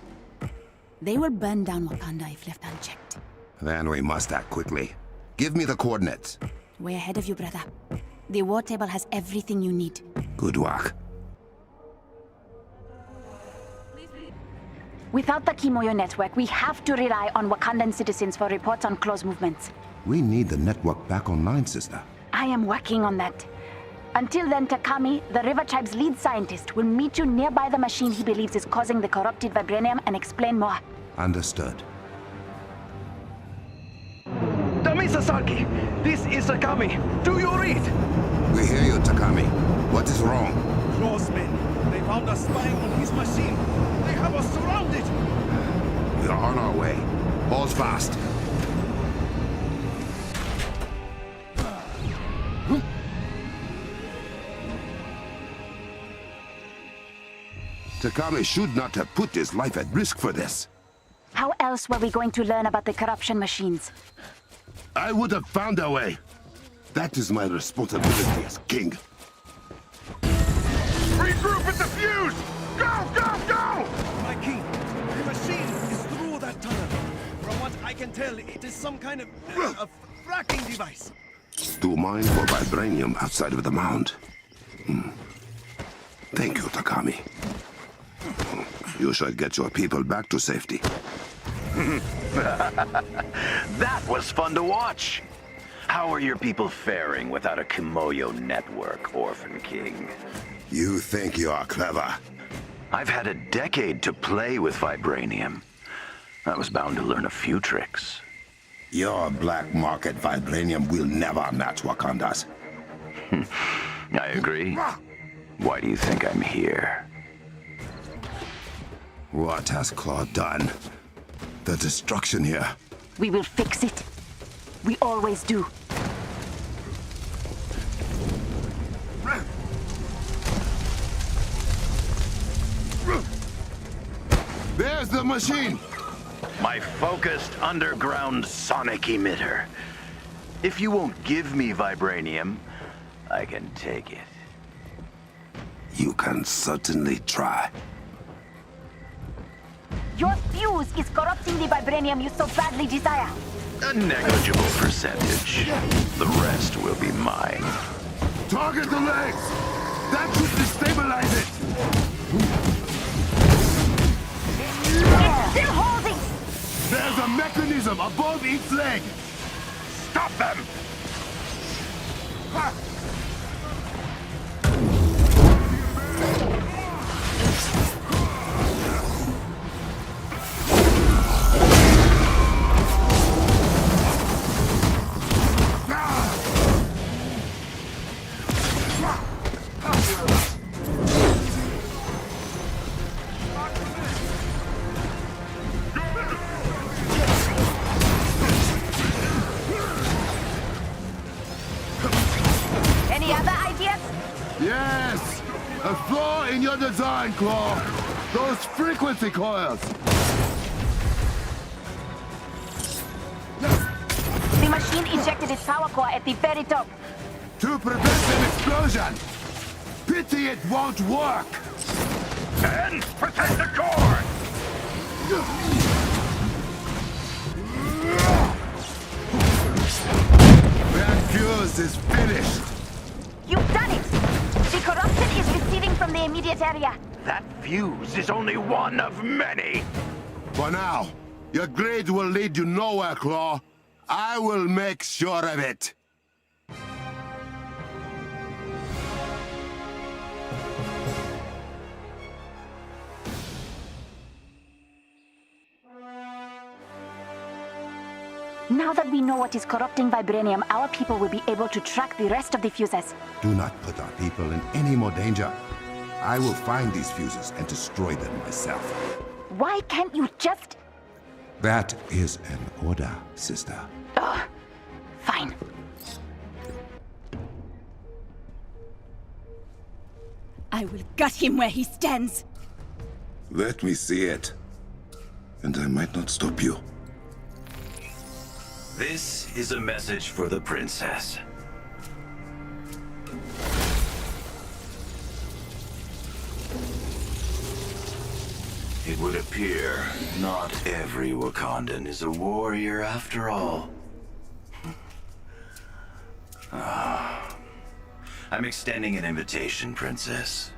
Speaker 5: They will burn down Wakanda if left unchecked.
Speaker 4: Then we must act quickly. Give me the coordinates.
Speaker 5: Way ahead of you, brother. The war table has everything you need.
Speaker 4: Good work.
Speaker 5: Without the Kimoyo network, we have to rely on Wakandan citizens for reports on Claw's movements.
Speaker 4: We need the network back online, sister.
Speaker 5: I am working on that. Until then, Takami, the River Tribe's lead scientist, will meet you nearby the machine he believes is causing the corrupted vibranium and explain more.
Speaker 4: Understood.
Speaker 6: Dami Sasaki, this is Takami. Do you read?
Speaker 4: We hear you, Takami. What is wrong?
Speaker 20: Claw's men. They found us spying on his machine. They have us surrounded.
Speaker 4: We are on our way. Hold fast. Takami should not have put his life at risk for this.
Speaker 5: How else were we going to learn about the corruption machines?
Speaker 4: I would have found a way. That is my responsibility as king.
Speaker 20: Regroup at the fuse! Go, go, go! My king, the machine is through that tunnel. From what I can tell, it is some kind of a fracking device.
Speaker 4: To mine for vibranium outside of the mound. Thank you, Takami. You should get your people back to safety.
Speaker 2: That was fun to watch. How are your people faring without a Kimoyo network, Orphan King?
Speaker 4: You think you are clever?
Speaker 2: I've had a decade to play with vibranium. I was bound to learn a few tricks.
Speaker 4: Your black market vibranium will never match Wakanda's.
Speaker 2: I agree. Why do you think I'm here?
Speaker 4: What has Claw done? The destruction here.
Speaker 3: We will fix it. We always do.
Speaker 4: There's the machine!
Speaker 2: My focused underground sonic emitter. If you won't give me vibranium, I can take it.
Speaker 4: You can certainly try.
Speaker 9: Your fuse is corrupting the vibranium you so badly desire.
Speaker 2: A negligible percentage. The rest will be mine.
Speaker 4: Target the legs! That should destabilize it!
Speaker 9: It's still holding!
Speaker 4: There's a mechanism above each leg!
Speaker 2: Stop them!
Speaker 9: Any other ideas?
Speaker 4: Yes! A flaw in your design, Claw! Those frequency coils!
Speaker 9: The machine ejected its power core at the very top.
Speaker 4: To prevent an explosion! Pity it won't work!
Speaker 2: And protect the core!
Speaker 4: That fuse is finished!
Speaker 9: You've done it! The corruption is receding from the immediate area.
Speaker 2: That fuse is only one of many!
Speaker 4: For now, your grade will lead you nowhere, Claw. I will make sure of it.
Speaker 9: Now that we know what is corrupting vibranium, our people will be able to track the rest of the fuses.
Speaker 4: Do not put our people in any more danger. I will find these fuses and destroy them myself.
Speaker 9: Why can't you just...
Speaker 4: That is an order, sister.
Speaker 9: Ugh. Fine. I will gut him where he stands.
Speaker 4: Let me see it. And I might not stop you.
Speaker 2: This is a message for the princess. It would appear not every Wakandan is a warrior after all. I'm extending an invitation, princess.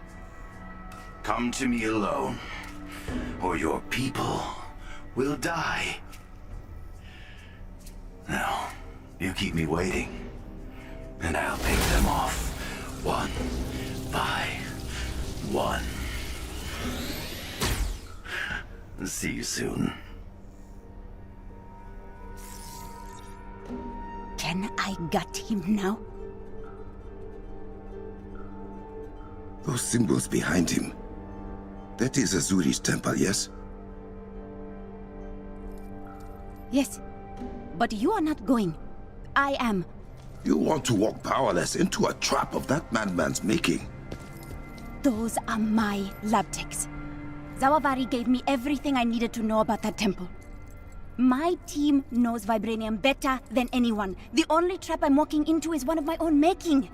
Speaker 2: Come to me alone, or your people will die. Now, you keep me waiting, and I'll pick them off, one by one. See you soon.
Speaker 9: Can I gut him now?
Speaker 4: Those symbols behind him. That is Azuri's temple, yes?
Speaker 9: Yes. But you are not going. I am.
Speaker 4: You want to walk powerless into a trap of that madman's making.
Speaker 9: Those are my lab techs. Zawavari gave me everything I needed to know about that temple. My team knows vibranium better than anyone. The only trap I'm walking into is one of my own making.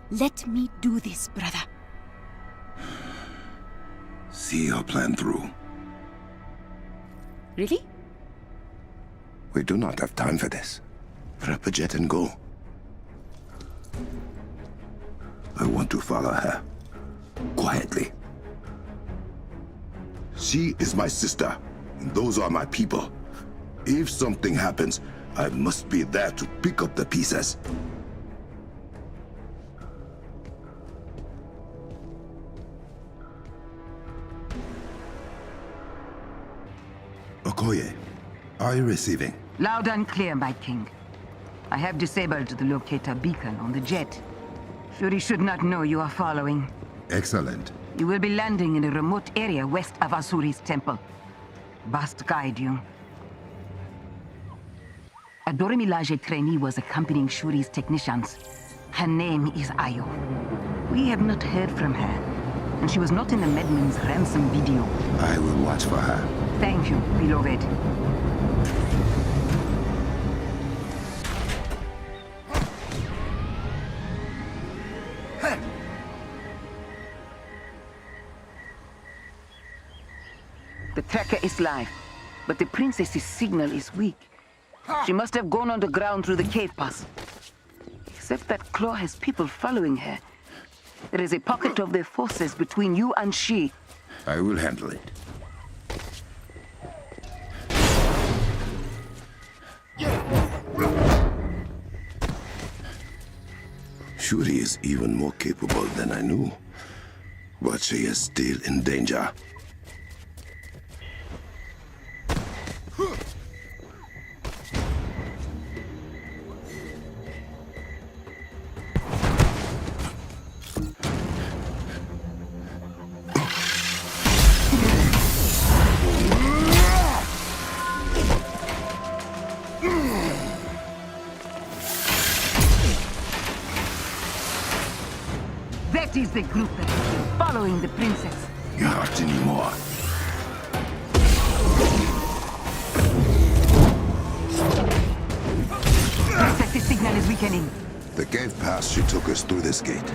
Speaker 9: Let me do this, brother.
Speaker 4: See your plan through.
Speaker 9: Really?
Speaker 4: We do not have time for this. Grab a jet and go. I want to follow her. Quietly. She is my sister, and those are my people. If something happens, I must be there to pick up the pieces. Okoye, are you receiving?
Speaker 3: Loud and clear, my king. I have disabled the locator beacon on the jet. Fury should not know you are following.
Speaker 4: Excellent.
Speaker 3: You will be landing in a remote area west of Asuri's temple. Bast guide you. A Dorimilaje trainee was accompanying Shuri's technicians. Her name is Ayo. We have not heard from her, and she was not in the Medman's ransom video.
Speaker 4: I will watch for her.
Speaker 3: Thank you, beloved. The tracker is live, but the princess's signal is weak. She must have gone underground through the cave pass. Except that Claw has people following her. There is a pocket of their forces between you and she.
Speaker 4: I will handle it. Shuri is even more capable than I knew. But she is still in danger.
Speaker 3: That is the group that has been following the princess.
Speaker 4: You hurt anymore.
Speaker 3: Princess's signal is weakening.
Speaker 4: The cave pass she took us through this gate.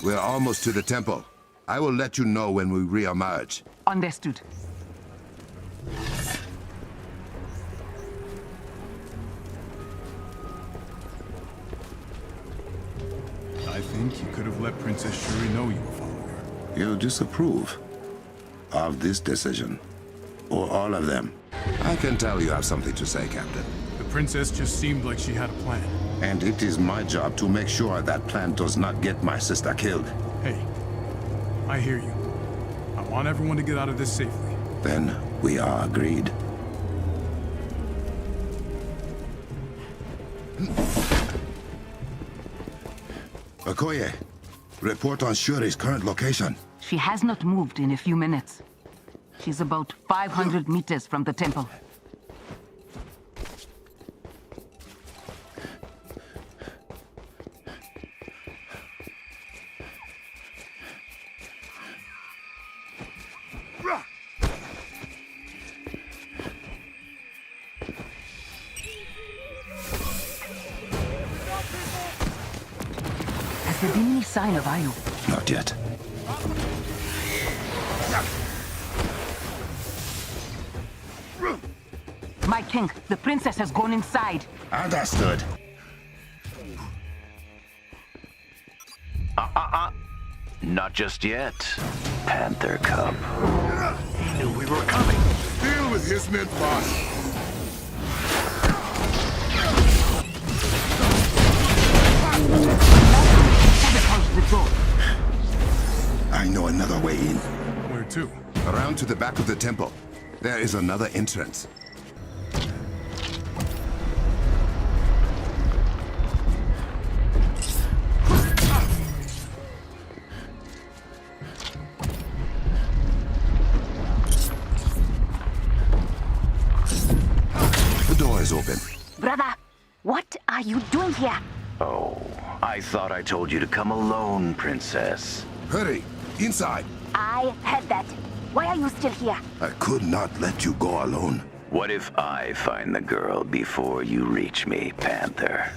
Speaker 4: We're almost to the temple. I will let you know when we re-emerge.
Speaker 3: Understood.
Speaker 8: I think you could have let Princess Shuri know you were following her.
Speaker 4: You disapprove of this decision, or all of them. I can tell you have something to say, Captain.
Speaker 8: The princess just seemed like she had a plan.
Speaker 4: And it is my job to make sure that plan does not get my sister killed.
Speaker 8: Hey, I hear you. I want everyone to get out of this safely.
Speaker 4: Then we are agreed. Okoye, report on Shuri's current location.
Speaker 3: She has not moved in a few minutes. She's about 500 meters from the temple. Has there been any sign of Ayo?
Speaker 4: Not yet.
Speaker 3: My king, the princess has gone inside.
Speaker 4: Understood.
Speaker 2: Not just yet, Panther Cub.
Speaker 1: He knew we were coming. Deal with his men, boss.
Speaker 4: I know another way in.
Speaker 8: Where to?
Speaker 4: Around to the back of the temple. There is another entrance. The door is open.
Speaker 9: Brother, what are you doing here?
Speaker 2: Oh, I thought I told you to come alone, Princess.
Speaker 4: Hurry, inside.
Speaker 9: I heard that. Why are you still here?
Speaker 4: I could not let you go alone.
Speaker 2: What if I find the girl before you reach me, Panther?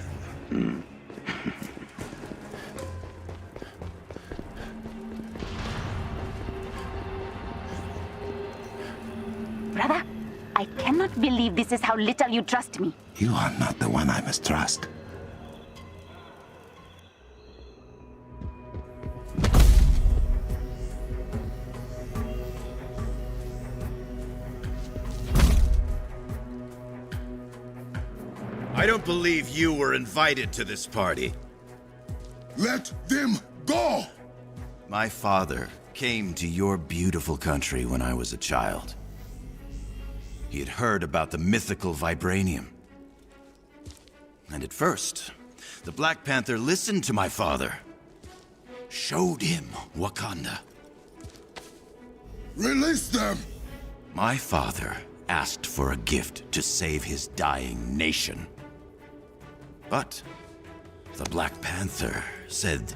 Speaker 9: Brother, I cannot believe this is how little you trust me.
Speaker 4: You are not the one I must trust.
Speaker 16: I don't believe you were invited to this party.
Speaker 1: Let them go!
Speaker 16: My father came to your beautiful country when I was a child. He had heard about the mythical vibranium And at first, the Black Panther listened to my father. Showed him Wakanda.
Speaker 1: Release them!
Speaker 16: My father asked for a gift to save his dying nation. But the Black Panther said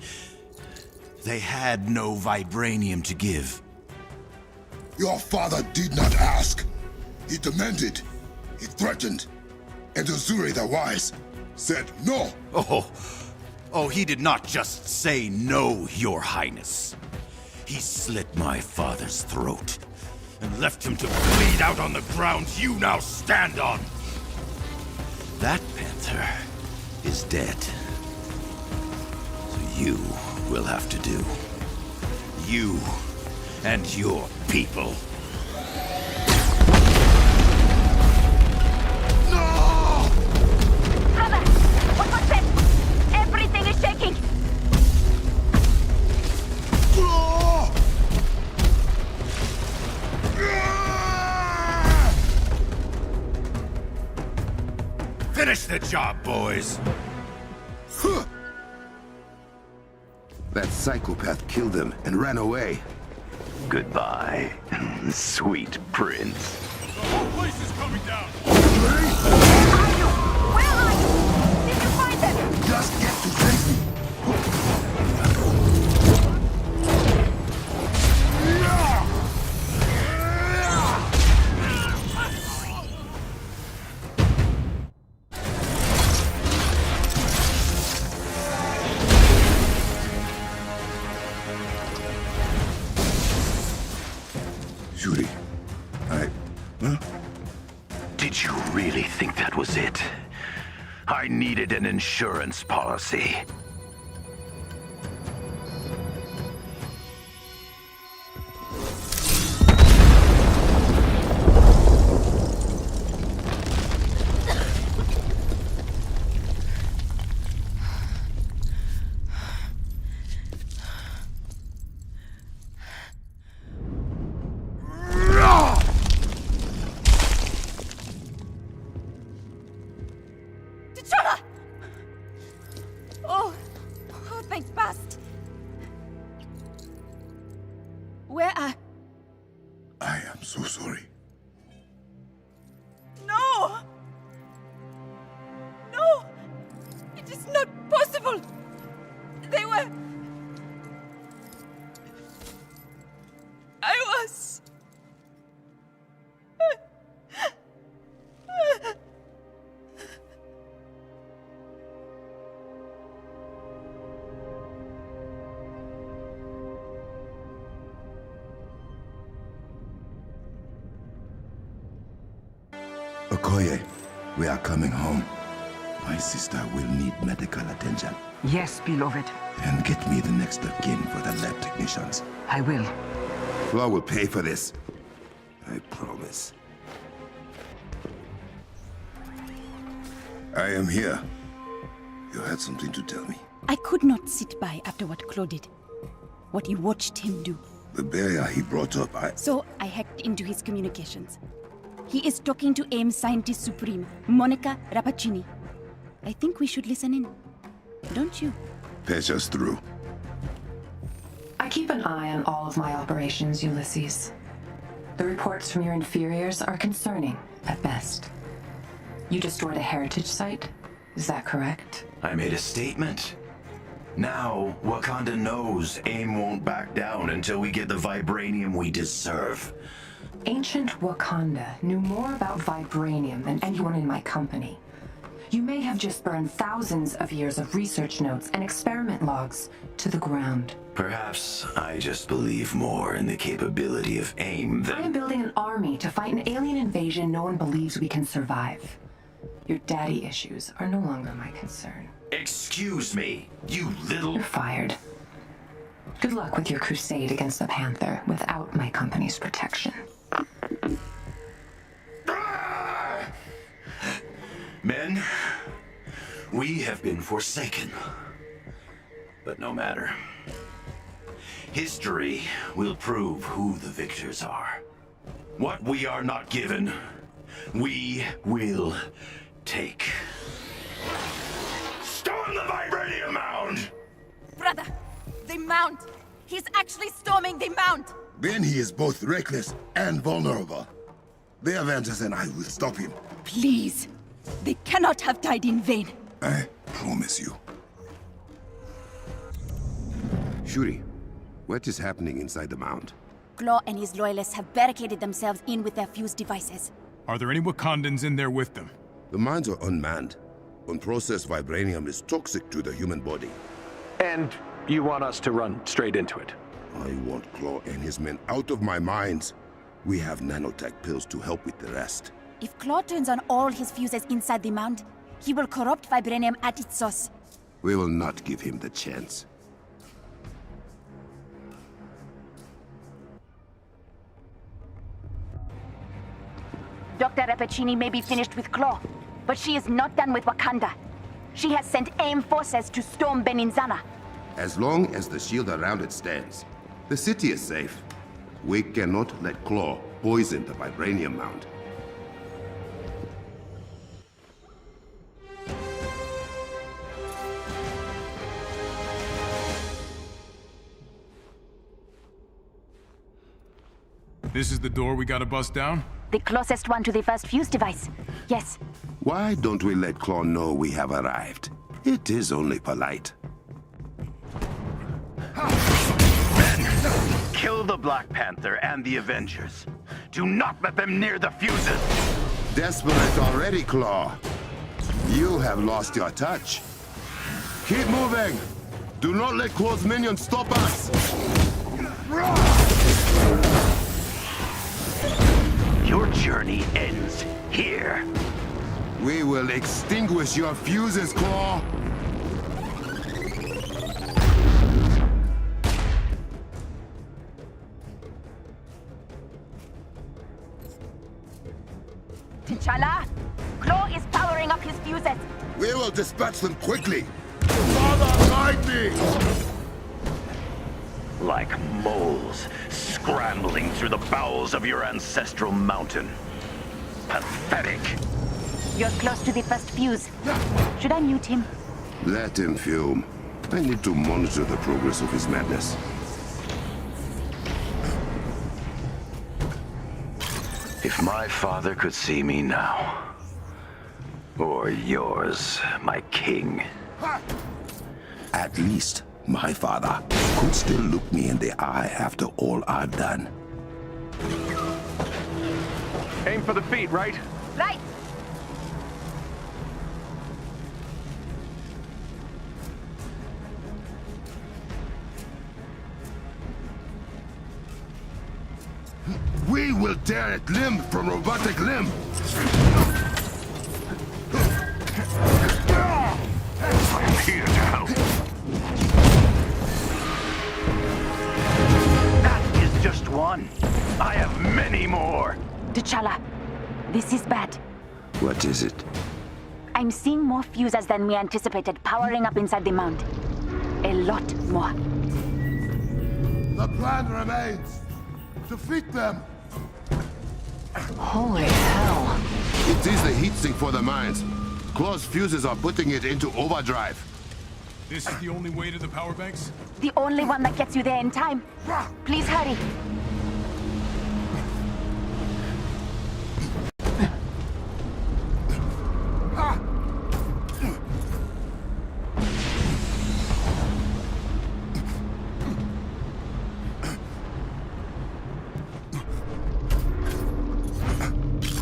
Speaker 16: they had no vibranium to give.
Speaker 1: Your father did not ask. He demanded. He threatened. And Uzuri the Wise said no.
Speaker 16: Oh, he did not just say no, Your Highness. He slit my father's throat and left him to bleed out on the ground you now stand on. That panther is dead. So you will have to do. You and your people.
Speaker 9: Brother, what was that? Everything is shaking.
Speaker 16: Finish the job, boys.
Speaker 4: That psychopath killed them and ran away.
Speaker 2: Goodbye, sweet prince.
Speaker 15: The whole place is coming down!
Speaker 9: Where are you? Did you find them?
Speaker 1: Just get to safety.
Speaker 4: Shuri,
Speaker 2: Did you really think that was it? I needed an insurance policy.
Speaker 9: Oh, thank Bast. Where are...
Speaker 1: I am so sorry.
Speaker 9: No! No! It is not possible! They were... I was...
Speaker 4: Okoye, we are coming home. My sister will need medical attention.
Speaker 3: Yes, beloved.
Speaker 4: And get me the next of kin for the lab technicians.
Speaker 3: I will.
Speaker 4: Flaw will pay for this. I promise. I am here. You had something to tell me.
Speaker 5: I could not sit by after what Claude did. What you watched him do.
Speaker 4: The barrier he brought up,
Speaker 5: So I hacked into his communications. He is talking to AIM's Scientist Supreme, Monica Rappaccini. I think we should listen in. Don't you?
Speaker 4: Patch us through.
Speaker 21: I keep an eye on all of my operations, Ulysses. The reports from your inferiors are concerning, at best. You destroyed a heritage site? Is that correct?
Speaker 2: I made a statement. Now, Wakanda knows AIM won't back down until we get the vibranium we deserve.
Speaker 21: Ancient Wakanda knew more about vibranium than anyone in my company. You may have just burned thousands of years of research notes and experiment logs to the ground.
Speaker 2: Perhaps I just believe more in the capability of AIM
Speaker 21: I am
Speaker 2: than...
Speaker 21: building an army to fight an alien invasion no one believes we can survive. Your daddy issues are no longer my concern.
Speaker 2: Excuse me, you little...
Speaker 21: You're fired. Good luck with your crusade against the Panther without my company's protection.
Speaker 2: Men, we have been forsaken. But no matter. History will prove who the victors are. What we are not given, we will take.
Speaker 16: Storm the vibranium mound!
Speaker 17: Brother, the mount! He's actually storming the mount!
Speaker 4: Then he is both reckless and vulnerable. The Avengers and I will stop him.
Speaker 17: Please! They cannot have died in vain.
Speaker 4: I promise you. Shuri, what is happening inside the mound?
Speaker 5: Claw and his loyalists have barricaded themselves in with their fuse devices.
Speaker 8: Are there any Wakandans in there with them?
Speaker 4: The mines are unmanned. Unprocessed vibranium is toxic to the human body.
Speaker 6: And you want us to run straight into it?
Speaker 4: I want Claw and his men out of my mines. We have nanotech pills to help with the rest.
Speaker 5: If Claw turns on all his fuses inside the mound, he will corrupt vibranium at its source.
Speaker 4: We will not give him the chance.
Speaker 5: Dr. Rappaccini may be finished with Claw, but she is not done with Wakanda. She has sent AIM forces to storm Beninzana.
Speaker 4: As long as the shield around it stands, the city is safe. We cannot let Claw poison the vibranium mound.
Speaker 8: This is the door we gotta bust down?
Speaker 5: The closest one to the first fuse device. Yes.
Speaker 4: Why don't we let Claw know we have arrived? It is only polite.
Speaker 2: Men, kill the Black Panther and the Avengers. Do not let them near the fuses.
Speaker 4: Desperate already, Claw. You have lost your touch. Keep moving. Do not let Claw's minions stop us.
Speaker 2: Your journey ends here.
Speaker 4: We will extinguish your fuses, Claw.
Speaker 5: T'Challa, Claw is powering up his fuses.
Speaker 4: We will dispatch them quickly. Father, guide me!
Speaker 2: Like moles scrambling through the bowels of your ancestral mountain. Pathetic.
Speaker 5: You're close to the first fuse. Should I mute him?
Speaker 4: Let him fume. I need to monitor the progress of his madness.
Speaker 2: If my father could see me now. Or yours, my king.
Speaker 4: At least my father could still look me in the eye after all I've done.
Speaker 6: Aim for the feet, right?
Speaker 5: Right.
Speaker 4: We will tear it limb from robotic limb.
Speaker 2: I'm here to help. That is just one. I have many more.
Speaker 5: T'Challa, this is bad.
Speaker 4: What is it?
Speaker 5: I'm seeing more fuses than we anticipated powering up inside the mound. A lot more.
Speaker 4: The plan remains. Defeat them.
Speaker 5: Holy hell.
Speaker 4: It is the heat sink for the mines. Claw's fuses are putting it into overdrive.
Speaker 8: This is the only way to the power banks?
Speaker 5: The only one that gets you there in time. Please hurry.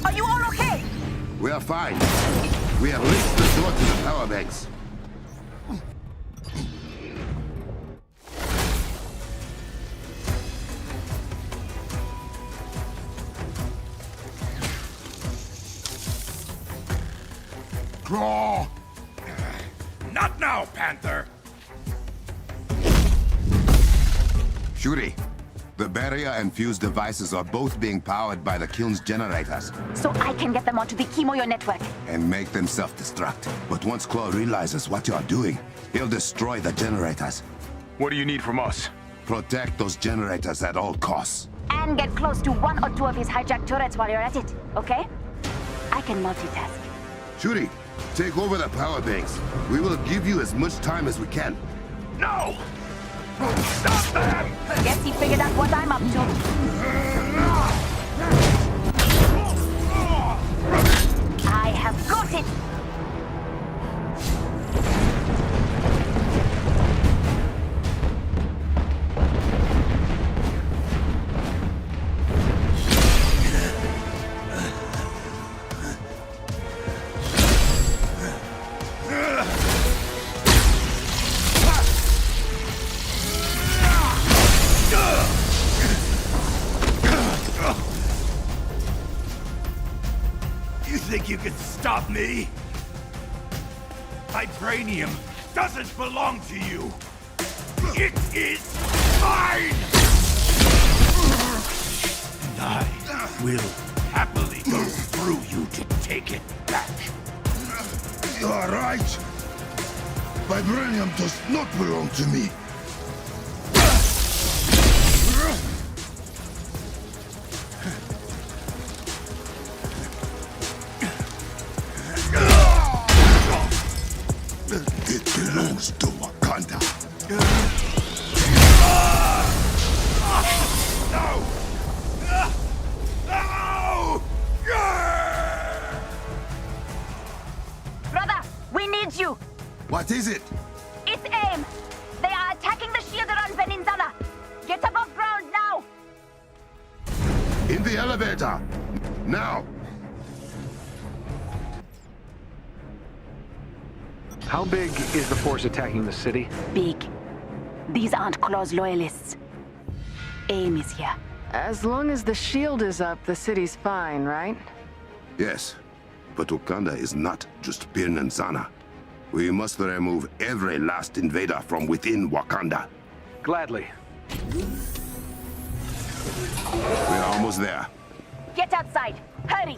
Speaker 5: Are you all okay?
Speaker 4: We are fine. We have reached the door to the power banks.
Speaker 16: Claw! Not now, Panther!
Speaker 4: Shuri, the barrier and fuse devices are both being powered by the kiln's generators.
Speaker 5: So I can get them onto the Kimoyo network.
Speaker 4: And make them self-destruct. But once Claw realizes what you are doing, he'll destroy the generators.
Speaker 8: What do you need from us?
Speaker 4: Protect those generators at all costs.
Speaker 5: And get close to one or two of his hijacked turrets while you're at it, okay? I can multitask.
Speaker 4: Shuri, Take over the power banks. We will give you as much time as we can.
Speaker 20: No! Stop them!
Speaker 17: Guess he figured out what I'm up to. I have got it!
Speaker 16: You can stop me? Vibranium doesn't belong to you. It is mine! And I will happily go through you to take it back.
Speaker 4: You are right. Vibranium does not belong to me. It belongs to Wakanda.
Speaker 16: No! No!
Speaker 17: Brother, we need you!
Speaker 4: What is it?
Speaker 17: It's AIM! They are attacking the shield around Peninsula! Get above ground now!
Speaker 4: In the elevator! Now!
Speaker 6: How big is the force attacking the city?
Speaker 3: Big. These aren't Claw's loyalists. AIM is here.
Speaker 14: As long as the shield is up, the city's fine, right?
Speaker 4: Yes, but Wakanda is not just Bir and Zana. We must remove every last invader from within Wakanda.
Speaker 6: Gladly.
Speaker 4: We're almost there.
Speaker 17: Get outside! Hurry!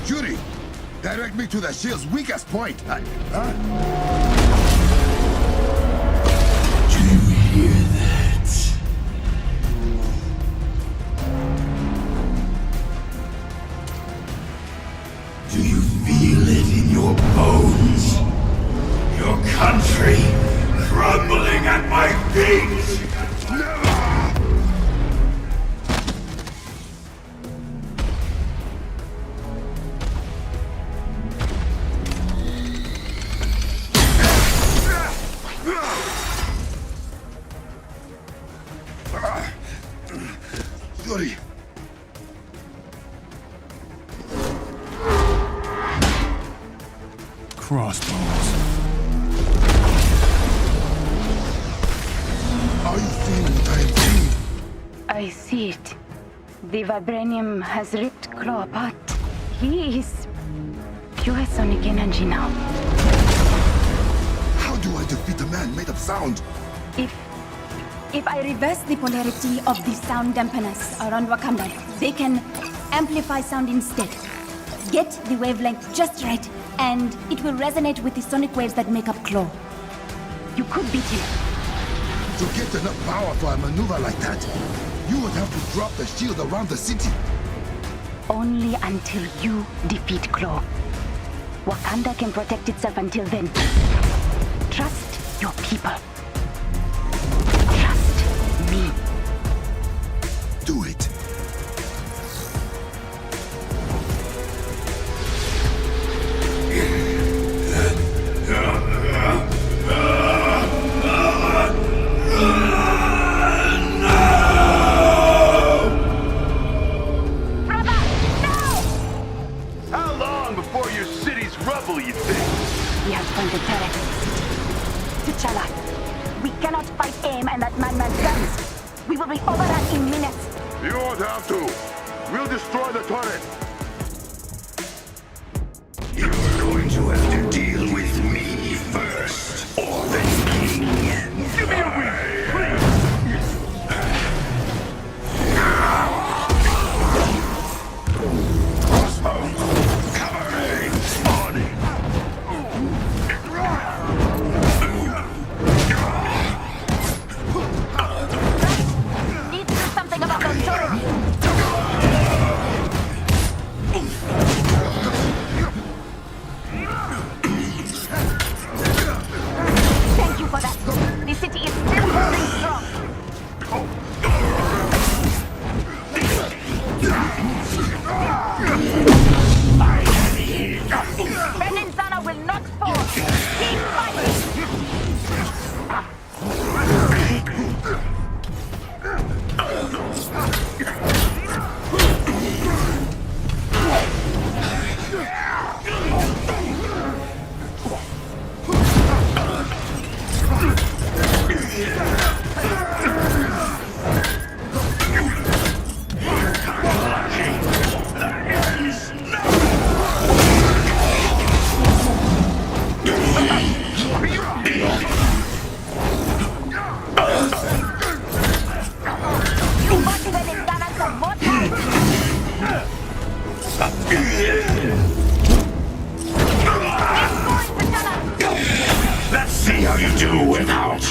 Speaker 4: Yuri, direct me to the shield's weakest point.
Speaker 16: Do you hear that? Do you feel it in your bones? Your country crumbling at my feet? Never!
Speaker 4: Yuri!
Speaker 8: Crossbones.
Speaker 4: Are you seeing what I am seeing?
Speaker 9: I see it. The vibranium has ripped Claw apart. He is pure sonic energy now.
Speaker 4: How do I defeat a man made of sound?
Speaker 9: If I reverse the polarity of the sound dampeners around Wakanda, they can amplify sound instead. Get the wavelength just right, and it will resonate with the sonic waves that make up Claw. You could beat him.
Speaker 4: To get enough power for a maneuver like that, you would have to drop the shield around the city.
Speaker 9: Only until you defeat Claw. Wakanda can protect itself until then. Trust your people. Trust me.
Speaker 4: Do it.
Speaker 9: T'Challa, we cannot fight AIM and that madman's guns. We will be overrun in minutes.
Speaker 4: You won't have to. We'll destroy the turret.
Speaker 16: You're going to have to deal with me first, or the king. Give me a wing, please! Covering! Spawning!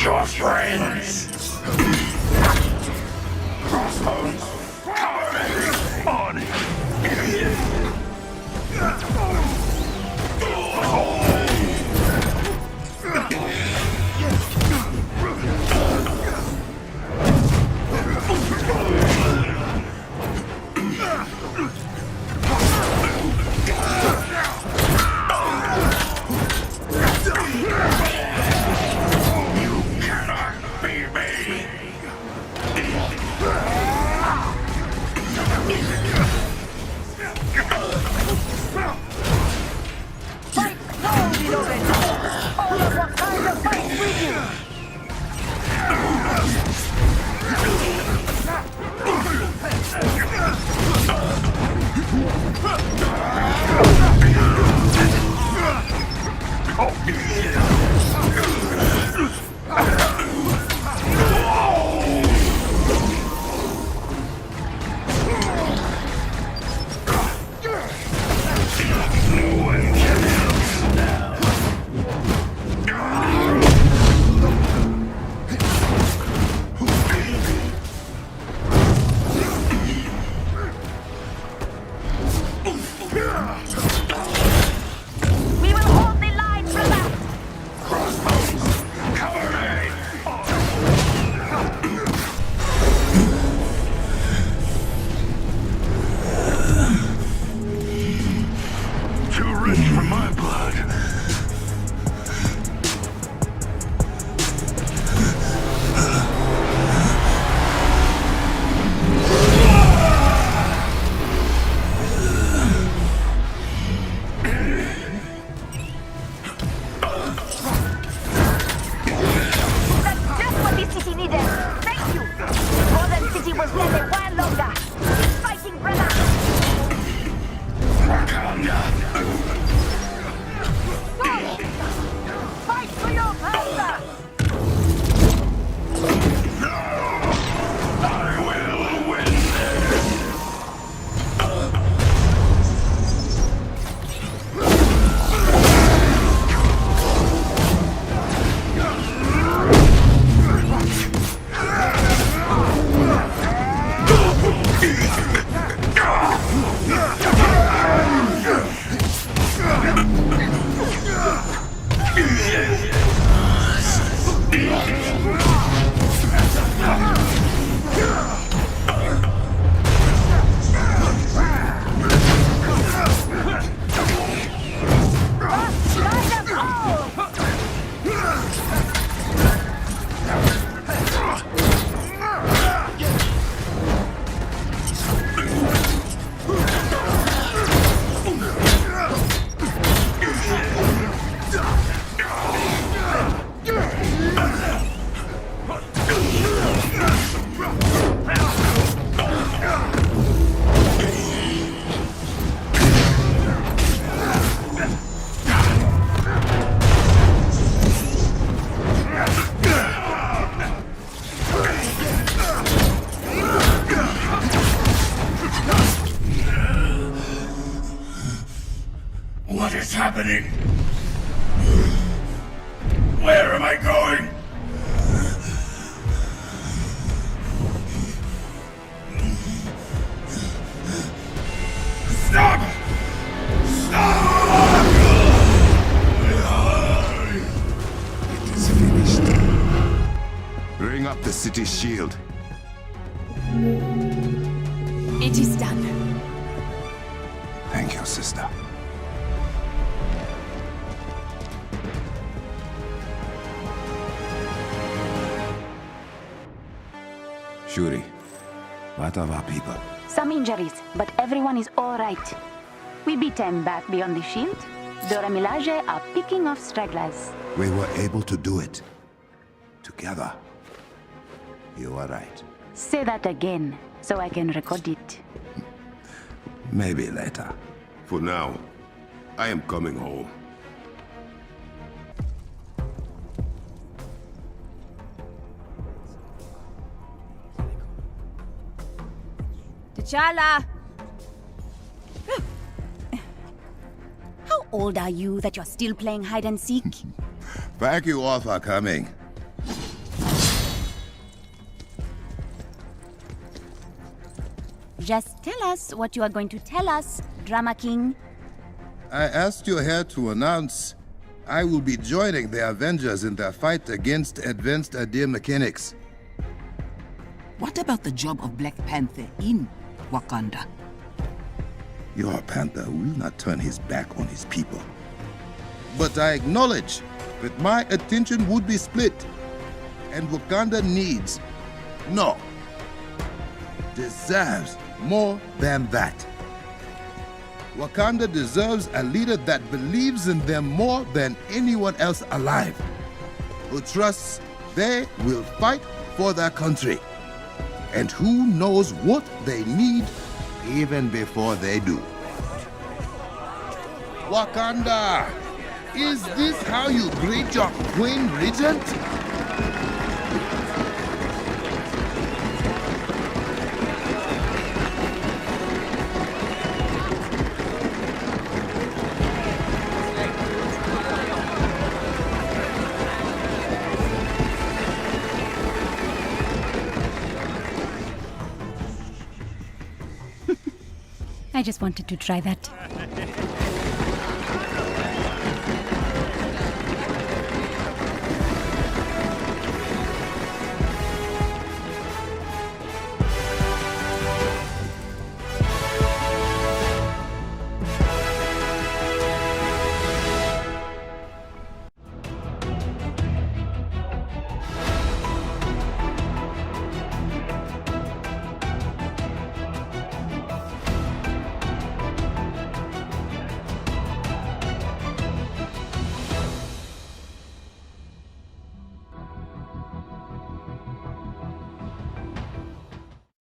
Speaker 7: your friends. Crossbones, cover me. On. What is happening? Where am I going? Stop! Stop!
Speaker 4: It is finished. Bring up the city's shield.
Speaker 5: It is done.
Speaker 4: Thank you, sister. Shuri, what of our people?
Speaker 9: Some injuries, but everyone is all right. We beat them back beyond the shield. Dora Milaje are picking off stragglers.
Speaker 4: We were able to do it. Together. You are right.
Speaker 9: Say that again, so I can record it.
Speaker 4: Maybe later. For now, I am coming home.
Speaker 5: T'Challa! How old are you that you're still playing hide and seek?
Speaker 4: Thank you all for coming.
Speaker 9: Just tell us what you are going to tell us, Drama King.
Speaker 12: I asked your heir to announce I will be joining the Avengers in their fight against advanced idea mechanics.
Speaker 22: What about the job of Black Panther in Wakanda?
Speaker 12: Your Panther will not turn his back on his people. But I acknowledge that my attention would be split, and Wakanda needs, no, deserves more than that. Wakanda deserves a leader that believes in them more than anyone else alive, who trusts they will fight for their country, and who knows what they need even before they do. Wakanda, is this how you greet your Queen Regent?
Speaker 9: I just wanted to try that.